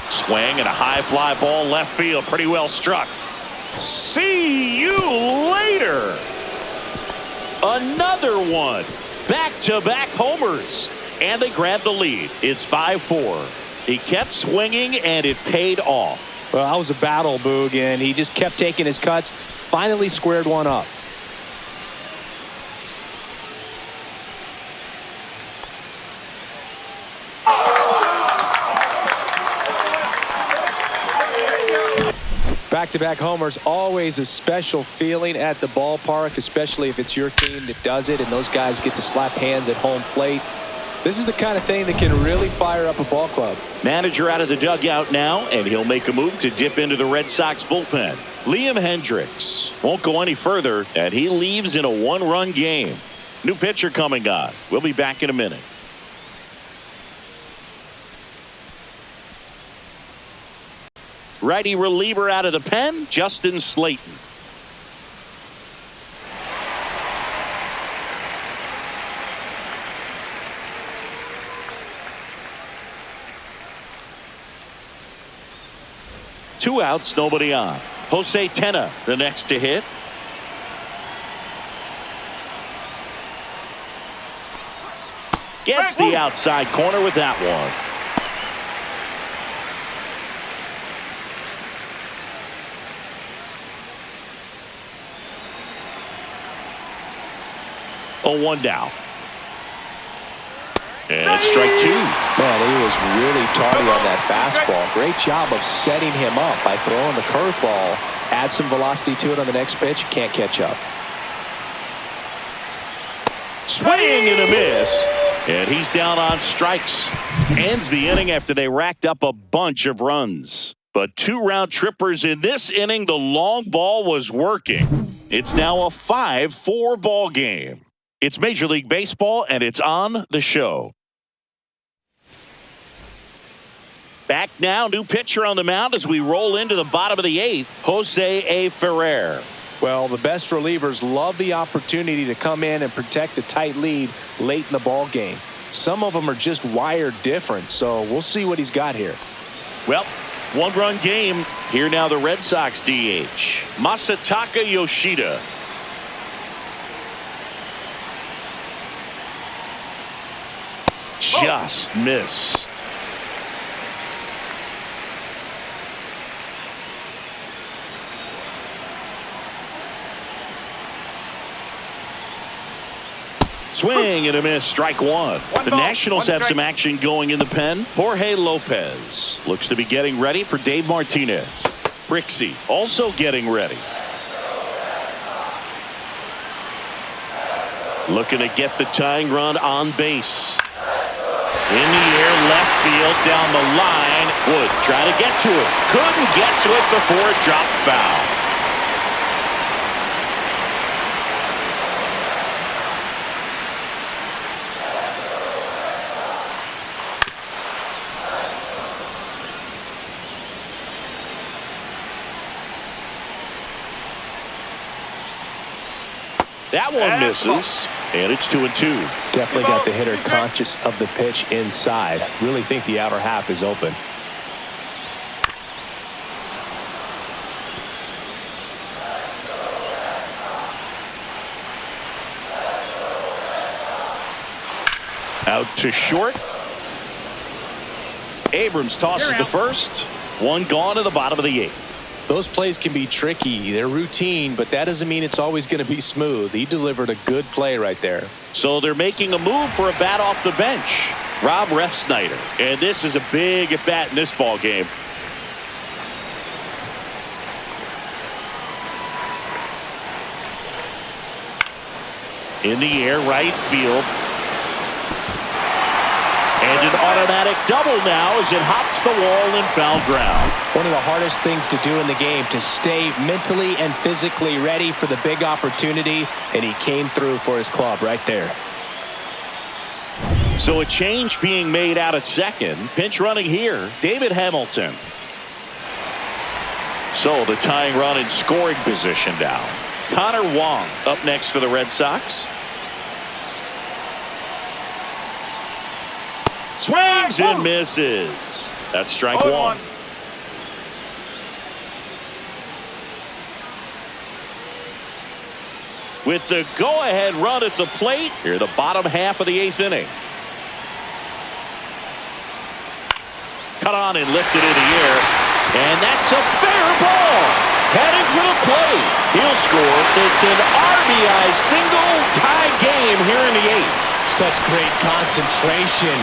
Swing and a high fly ball left field, pretty well struck. See you later. Another one. Back-to-back homers. And they grab the lead. It's 5-4. He kept swinging, and it paid off. Well, that was a battle, Boog, and he just kept taking his cuts. Finally squared one up. Back-to-back homers, always a special feeling at the ballpark, especially if it's your team that does it and those guys get to slap hands at home plate. This is the kind of thing that can really fire up a ball club. Manager out of the dugout now, and he'll make a move to dip into the Red Sox bullpen. Liam Hendricks won't go any further, and he leaves in a 1-run game. New pitcher coming on. We'll be back in a minute. Righty reliever out of the pen, Justin Slayton. Two outs, nobody on. Jose Tena, the next to hit. Gets the outside corner with that one. Oh, 1 down. And strike 2. Man, he was really tardy on that fastball. Great job of setting him up by throwing the curveball. Add some velocity to it on the next pitch. Can't catch up. Swing and a miss. And he's down on strikes. Ends the inning after they racked up a bunch of runs. But 2 round trippers in this inning. The long ball was working. It's now a 5-4 ball game. It's Major League Baseball, and it's on the show. Back now, new pitcher on the mound as we roll into the bottom of the 8th, Jose A. Ferrer. Well, the best relievers love the opportunity to come in and protect a tight lead late in the ball game. Some of them are just wired different, so we'll see what he's got here. Well, one-run game. Here now the Red Sox DH, Masataka Yoshida. Just missed. Swing and a miss, strike one. The Nationals have some action going in the pen. Jorge Lopez looks to be getting ready for Dave Martinez. Brixey also getting ready. Looking to get the tying run on base. In the air, left field, down the line. Wood trying to get to it. Couldn't get to it before it dropped foul. That one misses, and it's 2-2. Definitely got the hitter conscious of the pitch inside. Really think the outer half is open. Out to short. Abrams tosses to first. One gone to the bottom of the 8th. Those plays can be tricky. They're routine, but that doesn't mean it's always going to be smooth. He delivered a good play right there. So they're making a move for a bat off the bench. Rob Refsnyder. And this is a big at bat in this ball game. In the air, right field. And an automatic double now as it hops the wall and foul ground. One of the hardest things to do in the game, to stay mentally and physically ready for the big opportunity, and he came through for his club right there. So a change being made out at second. Pinch running here, David Hamilton. So the tying run in scoring position now. Connor Wong up next for the Red Sox. Swings and misses. That's strike one. With the go-ahead run at the plate, here the bottom half of the 8th inning. Cut on and lifted in the air. And that's a fair ball. Heading for the plate. He'll score. It's an RBI single, tie game here in the 8th. Such great concentration.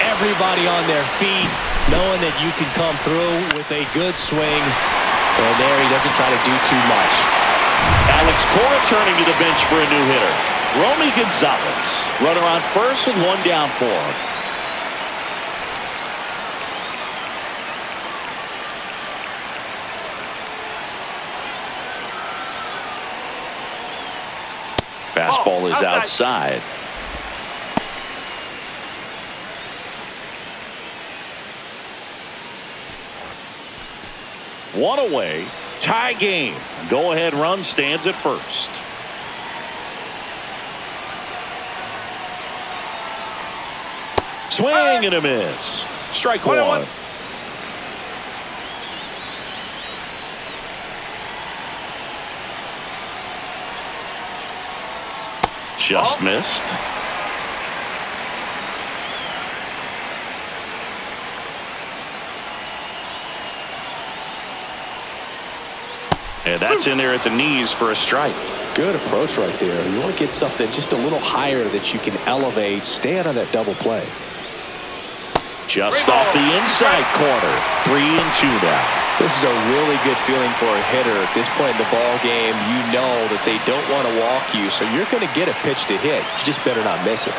Everybody on their feet, knowing that you can come through with a good swing. And there he doesn't try to do too much. Alex Cora turning to the bench for a new hitter. Romy Gonzalez. Runner on first with one down for him. Fastball is outside. One away, tie game. Go ahead run stands at first. Swing and a miss. Strike one. Just missed. And that's in there at the knees for a strike. Good approach right there. You want to get something just a little higher that you can elevate. Stay out of that double play. Just off the inside corner. 3-2 now. This is a really good feeling for a hitter. At this point in the ball game, you know that they don't want to walk you, so you're going to get a pitch to hit. You just better not miss it.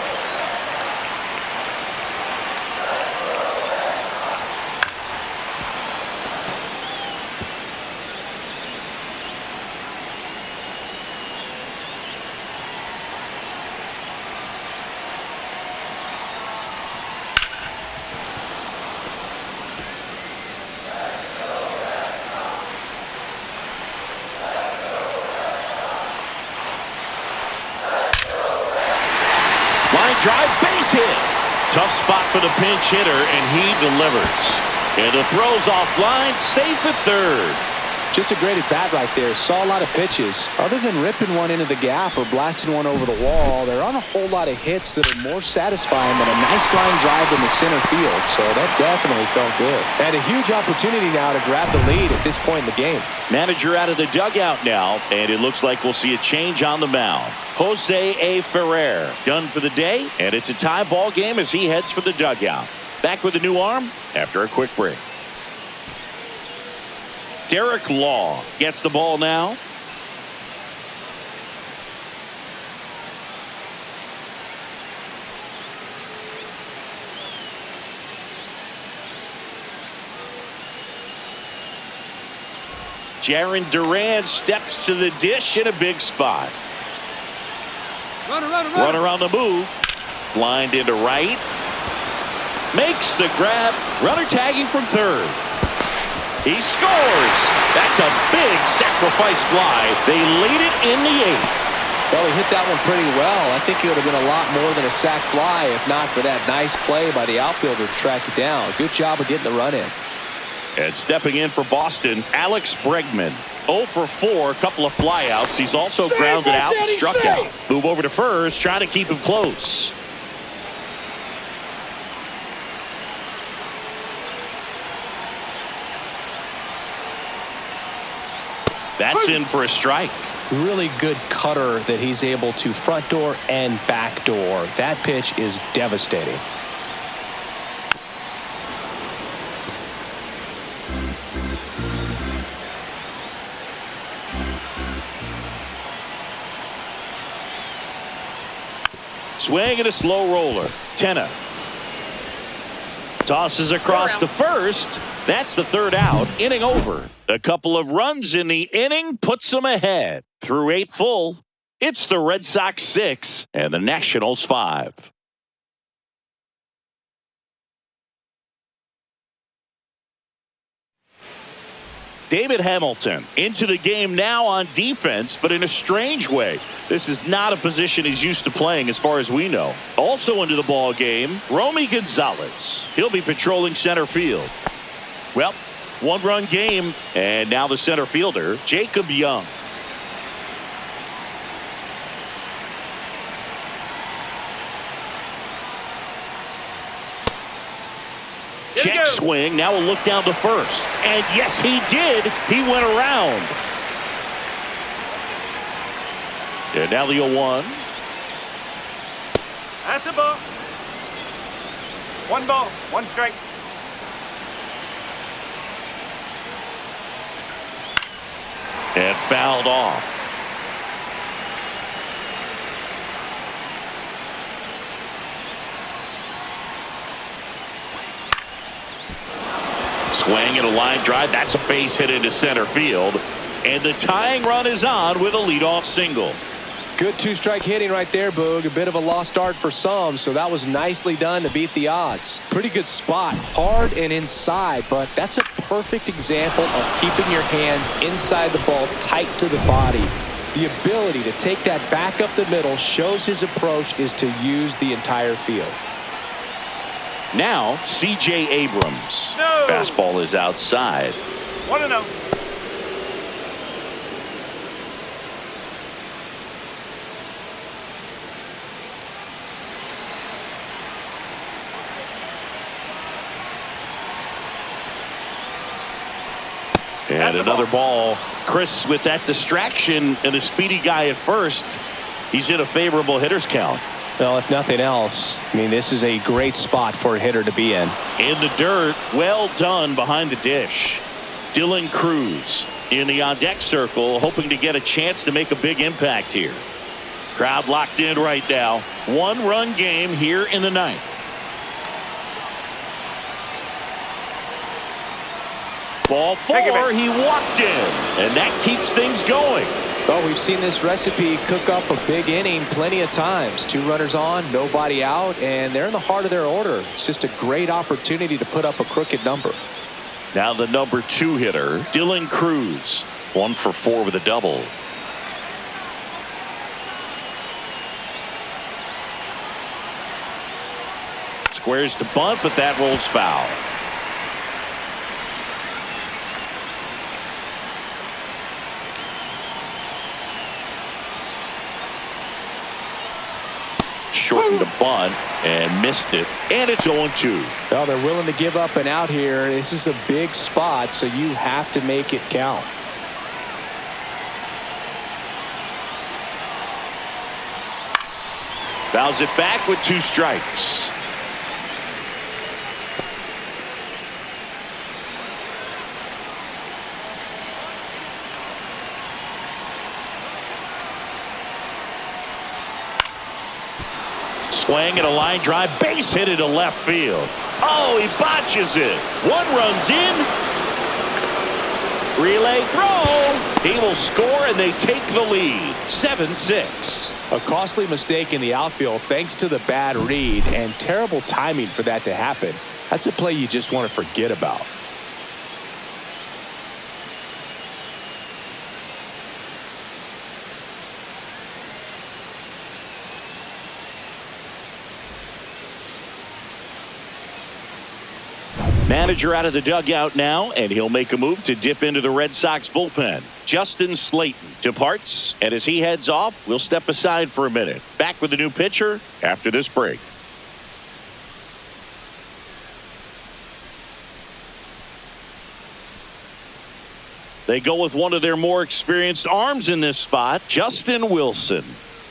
Drive, base hit. Tough spot for the pinch hitter, and he delivers. And the throw's offline, safe at third. Just a great at bat right there. Saw a lot of pitches. Other than ripping one into the gap or blasting one over the wall, there aren't a whole lot of hits that are more satisfying than a nice line drive in the center field. So that definitely felt good. And a huge opportunity now to grab the lead at this point in the game. Manager out of the dugout now, and it looks like we'll see a change on the mound. Jose A. Ferrer done for the day, and it's a tie ball game as he heads for the dugout. Back with a new arm after a quick break. Derek Law gets the ball now. Jaron Duran steps to the dish in a big spot. Runner on the move. Lined into right. Makes the grab. Runner tagging from third. He scores. That's a big sacrifice fly. They lead it in the eighth. Well, he hit that one pretty well. I think it would have been a lot more than a sac fly if not for that nice play by the outfielder to track it down. Good job of getting the run in. And stepping in for Boston, Alex Bregman. 0 for 4, a couple of flyouts. He's also grounded out and struck out. Move over to first, trying to keep him close. That's in for a strike. Really good cutter that he's able to front door and back door. That pitch is devastating. Swing and a slow roller. Tenna tosses across to first. That's the third out. Inning over. A couple of runs in the inning puts them ahead. Through 8 full, it's the Red Sox 6 and the Nationals 5. David Hamilton into the game now on defense, but in a strange way. This is not a position he's used to playing as far as we know. Also into the ball game, Romy Gonzalez. He'll be patrolling center field. Well, 1-run game, and now the center fielder, Jacob Young. Check swing. Now a look down to first. And yes, he did. He went around. And now the 0-1. That's a ball. 1 ball, 1 strike. And fouled off. Swing and a line drive. That's a base hit into center field. And the tying run is on with a leadoff single. Good 2-strike hitting right there, Boog. A bit of a lost start for some, so that was nicely done to beat the odds. Pretty good spot. Hard and inside, but that's a perfect example of keeping your hands inside the ball tight to the body. The ability to take that back up the middle shows his approach is to use the entire field. Now, C.J. Abrams. No. Fastball is outside. 1-0. And another ball. Chris, with that distraction and a speedy guy at first, he's in a favorable hitter's count. Well, if nothing else, I mean, this is a great spot for a hitter to be in. In the dirt, well done behind the dish. Dylan Cruz in the on-deck circle, hoping to get a chance to make a big impact here. Crowd locked in right now. 1-run game here in the 9th. Ball 4, he walked in, and that keeps things going. Well, we've seen this recipe cook up a big inning plenty of times. 2 runners on, nobody out, and they're in the heart of their order. It's just a great opportunity to put up a crooked number. Now the number 2 hitter, Dylan Cruz. 1 for 4 with a double. Squares to bunt, but that rolls foul. Shortened the bunt and missed it, and it's 0-2. Well, they're willing to give up and out here. This is a big spot, so you have to make it count. Fouls it back with 2 strikes. Swing and a line drive, base hit into left field. Oh, he botches it. 1 runs in. Relay throw. He will score, and they take the lead. 7-6. A costly mistake in the outfield thanks to the bad read and terrible timing for that to happen. That's a play you just want to forget about. Manager out of the dugout now, and he'll make a move to dip into the Red Sox bullpen. Justin Slayton departs, and as he heads off, we'll step aside for a minute. Back with a new pitcher after this break. They go with one of their more experienced arms in this spot, Justin Wilson.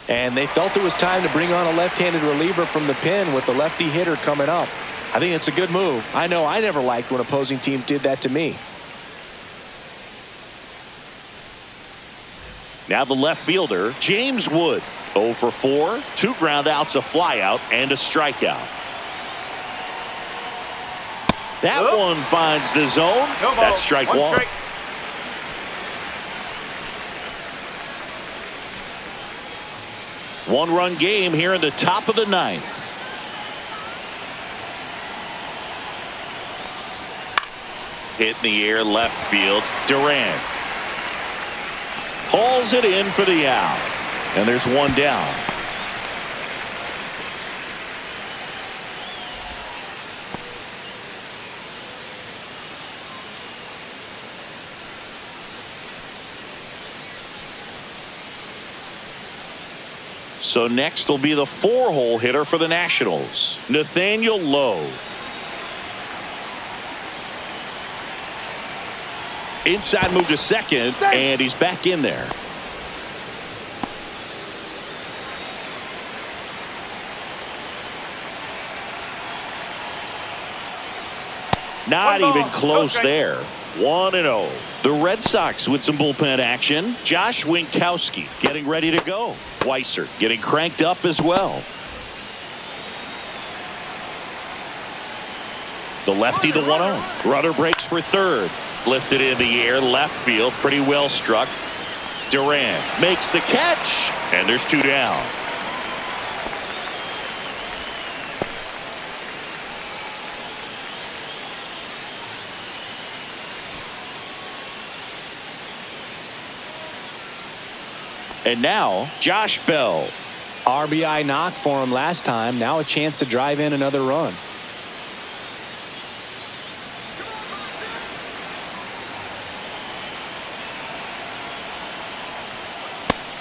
And they felt it was time to bring on a left-handed reliever from the pen with the lefty hitter coming up. I think it's a good move. I know I never liked when opposing teams did that to me. Now the left fielder, James Wood. 0 for 4, 2 ground outs, a fly out, and a strikeout. That one finds the zone. That's strike 1. 1-run game here in the top of the 9th. Hit in the air, left field. Durant hauls it in for the out. And there's 1 down. So next will be the 4-hole hitter for the Nationals, Nathaniel Lowe. Inside move to second, and he's back in there. Not even close there. 1-0. The Red Sox with some bullpen action. Josh Winkowski getting ready to go. Weiser getting cranked up as well. The lefty to 1-0. Runner breaks for third. Lifted in the air, left field, pretty well struck. Durant makes the catch, and there's 2 down. And now, Josh Bell. RBI knock for him last time. Now a chance to drive in another run.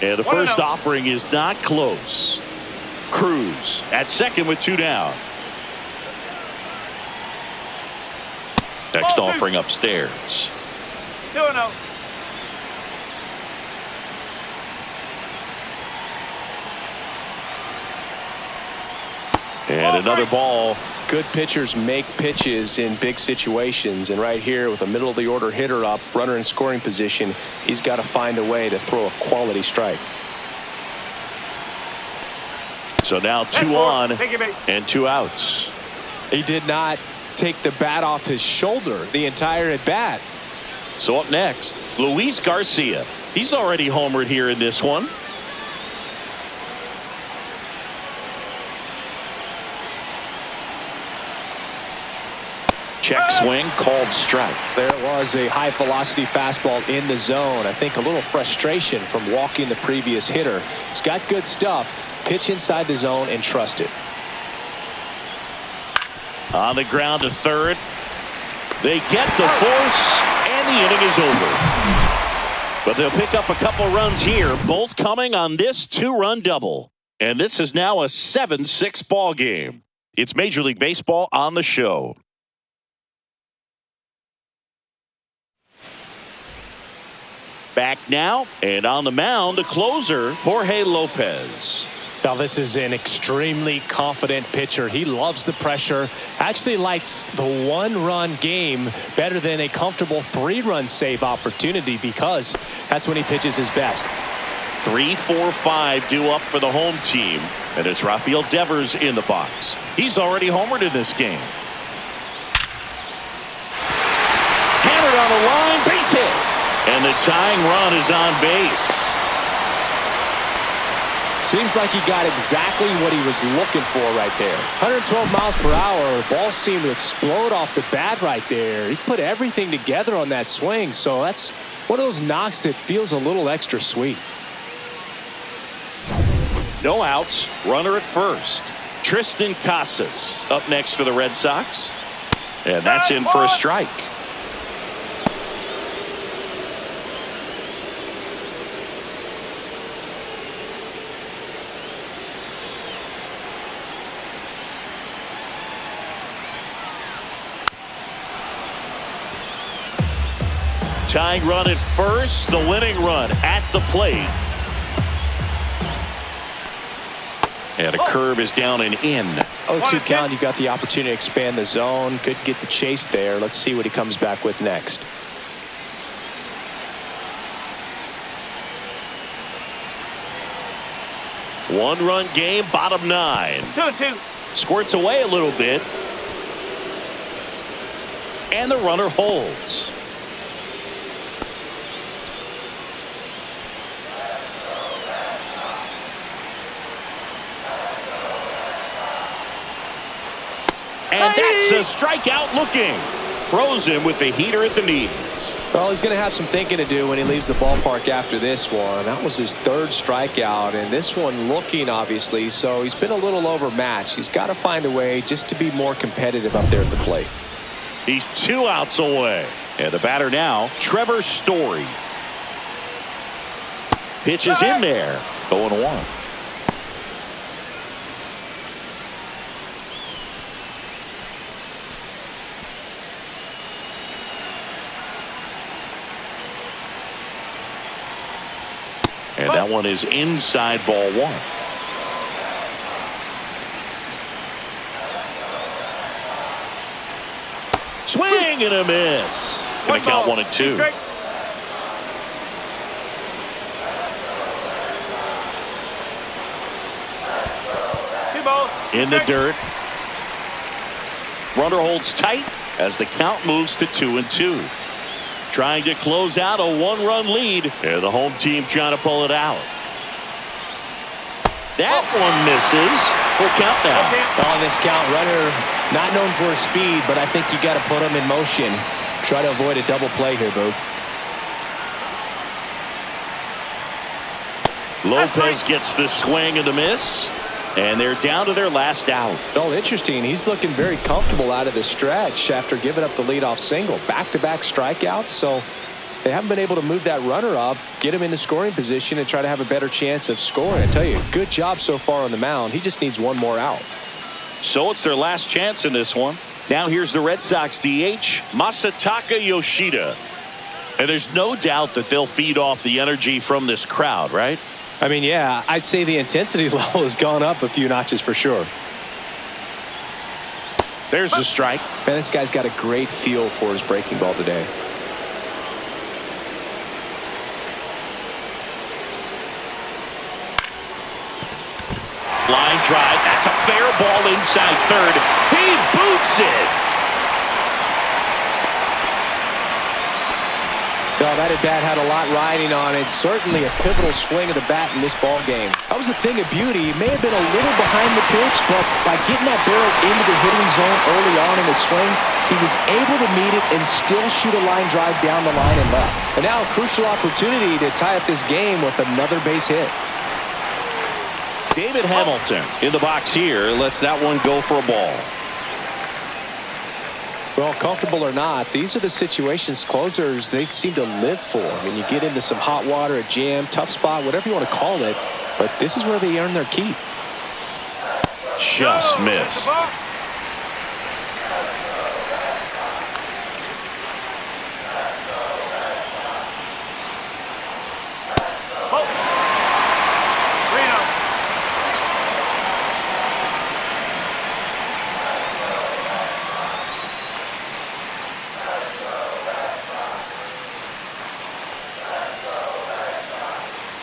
And the first offering is not close. Cruz at second with 2 down. Next offering upstairs. 2-0. And another ball. Good pitchers make pitches in big situations, and right here with a middle of the order hitter up, runner in scoring position, he's got to find a way to throw a quality strike. So now 2 on and 2 outs. He did not take the bat off his shoulder the entire at bat. So up next, Luis Garcia. He's already homered here in this one. Check swing, called strike. There was a high velocity fastball in the zone. I think a little frustration from walking the previous hitter. He's got good stuff. Pitch inside the zone and trust it. On the ground to third. They get the force, and the inning is over. But they'll pick up a couple runs here, both coming on this two-run double. And this is now a 7-6 ball game. It's Major League Baseball on the show. Back now, and on the mound, the closer, Jorge Lopez. Now, this is an extremely confident pitcher. He loves the pressure. Actually likes the one-run game better than a comfortable three-run save opportunity because that's when he pitches his best. 3-4-5 due up for the home team. And it's Rafael Devers in the box. He's already homered in this game. Hammered on the line, base hit. And the tying run is on base. Seems like he got exactly what he was looking for right there. 112 miles per hour. The ball seemed to explode off the bat right there. He put everything together on that swing. So that's one of those knocks that feels a little extra sweet. No outs. Runner at first. Tristan Casas up next for the Red Sox. And that's in for a strike. Tying run at first, the winning run at the plate. And a curve is down and in. 0-2 count, you got the opportunity to expand the zone. Could get the chase there. Let's see what he comes back with next. One-run game, bottom 9. 2-2. Squirts away a little bit. And the runner holds. And that's a strikeout looking. Frozen with the heater at the knees. Well, he's going to have some thinking to do when he leaves the ballpark after this one. That was his third strikeout, and this one looking, obviously, so he's been a little overmatched. He's got to find a way just to be more competitive up there at the plate. He's 2 outs away. And the batter now, Trevor Story. Pitch is in there. 0-1. And that one is inside ball 1. Swing and a miss. Going to count 1-2. In the dirt. Runner holds tight as the count moves to 2-2. Trying to close out a 1-run lead. And the home team trying to pull it out. That one misses. Full count now. On this count, runner not known for his speed, but I think you got to put him in motion. Try to avoid a double play here, Boo. Lopez gets the swing and the miss. And they're down to their last out. Oh, interesting. He's looking very comfortable out of the stretch after giving up the leadoff single. Back-to-back strikeouts, so they haven't been able to move that runner up, get him into scoring position, and try to have a better chance of scoring. I tell you, good job so far on the mound. He just needs one more out. So it's their last chance in this one. Now here's the Red Sox DH, Masataka Yoshida. And there's no doubt that they'll feed off the energy from this crowd, right? I mean, yeah, I'd say the intensity level has gone up a few notches for sure. There's the strike. Man, this guy's got a great feel for his breaking ball today. Line drive. That's a fair ball inside third. He boots it. Well, that at bat had a lot riding on it. Certainly a pivotal swing of the bat in this ball game. That was a thing of beauty. He may have been a little behind the pitch, but by getting that barrel into the hitting zone early on in the swing, he was able to meet it and still shoot a line drive down the line and left. And now a crucial opportunity to tie up this game with another base hit. David Hamilton in the box here lets that one go for a ball. Well, comfortable or not, these are the situations closers they seem to live for. I mean, you get into some hot water, a jam, tough spot, whatever you want to call it, but this is where they earn their keep. Just missed.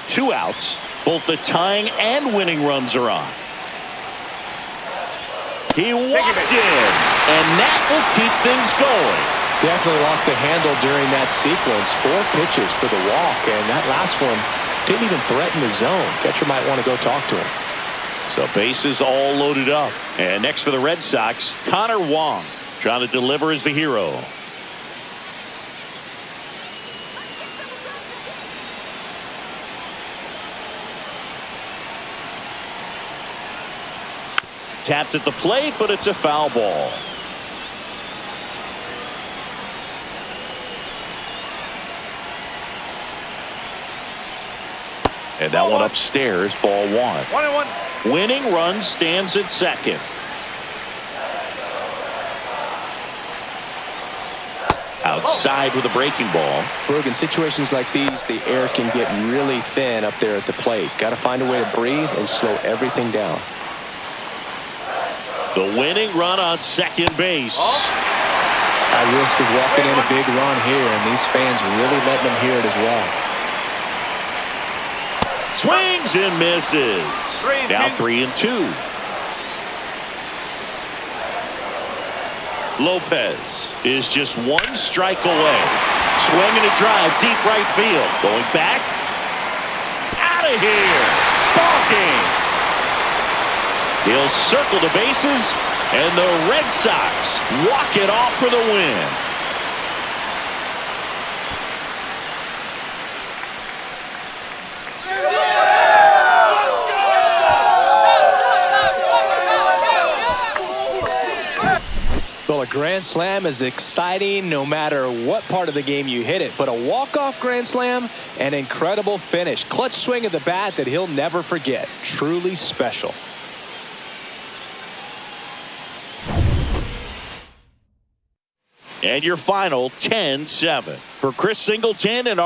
Two outs. Both the tying and winning runs are on. He walked in, and that will keep things going. Definitely lost the handle during that sequence. 4 pitches for the walk, and that last one didn't even threaten the zone. Catcher might want to go talk to him. So bases all loaded up. And next for the Red Sox, Connor Wong trying to deliver as the hero. Tapped at the plate, but it's a foul ball. And that one upstairs, ball 1. 1-1. Winning run stands at second. Outside with a breaking ball. Berg, in situations like these, the air can get really thin up there at the plate. Got to find a way to breathe and slow everything down. The winning run on second base. At risk of walking in a big run here, and these fans really letting them hear it as well. Swings and misses. Now 3-2. Lopez is just 1 strike away. Swinging a drive deep right field. Going back. Out of here. Ball game. He'll circle the bases, and the Red Sox walk it off for the win. Well, a grand slam is exciting no matter what part of the game you hit it, but a walk-off grand slam, an incredible finish. Clutch swing of the bat that he'll never forget. Truly special. And your final 10-7. For Chris Singleton and our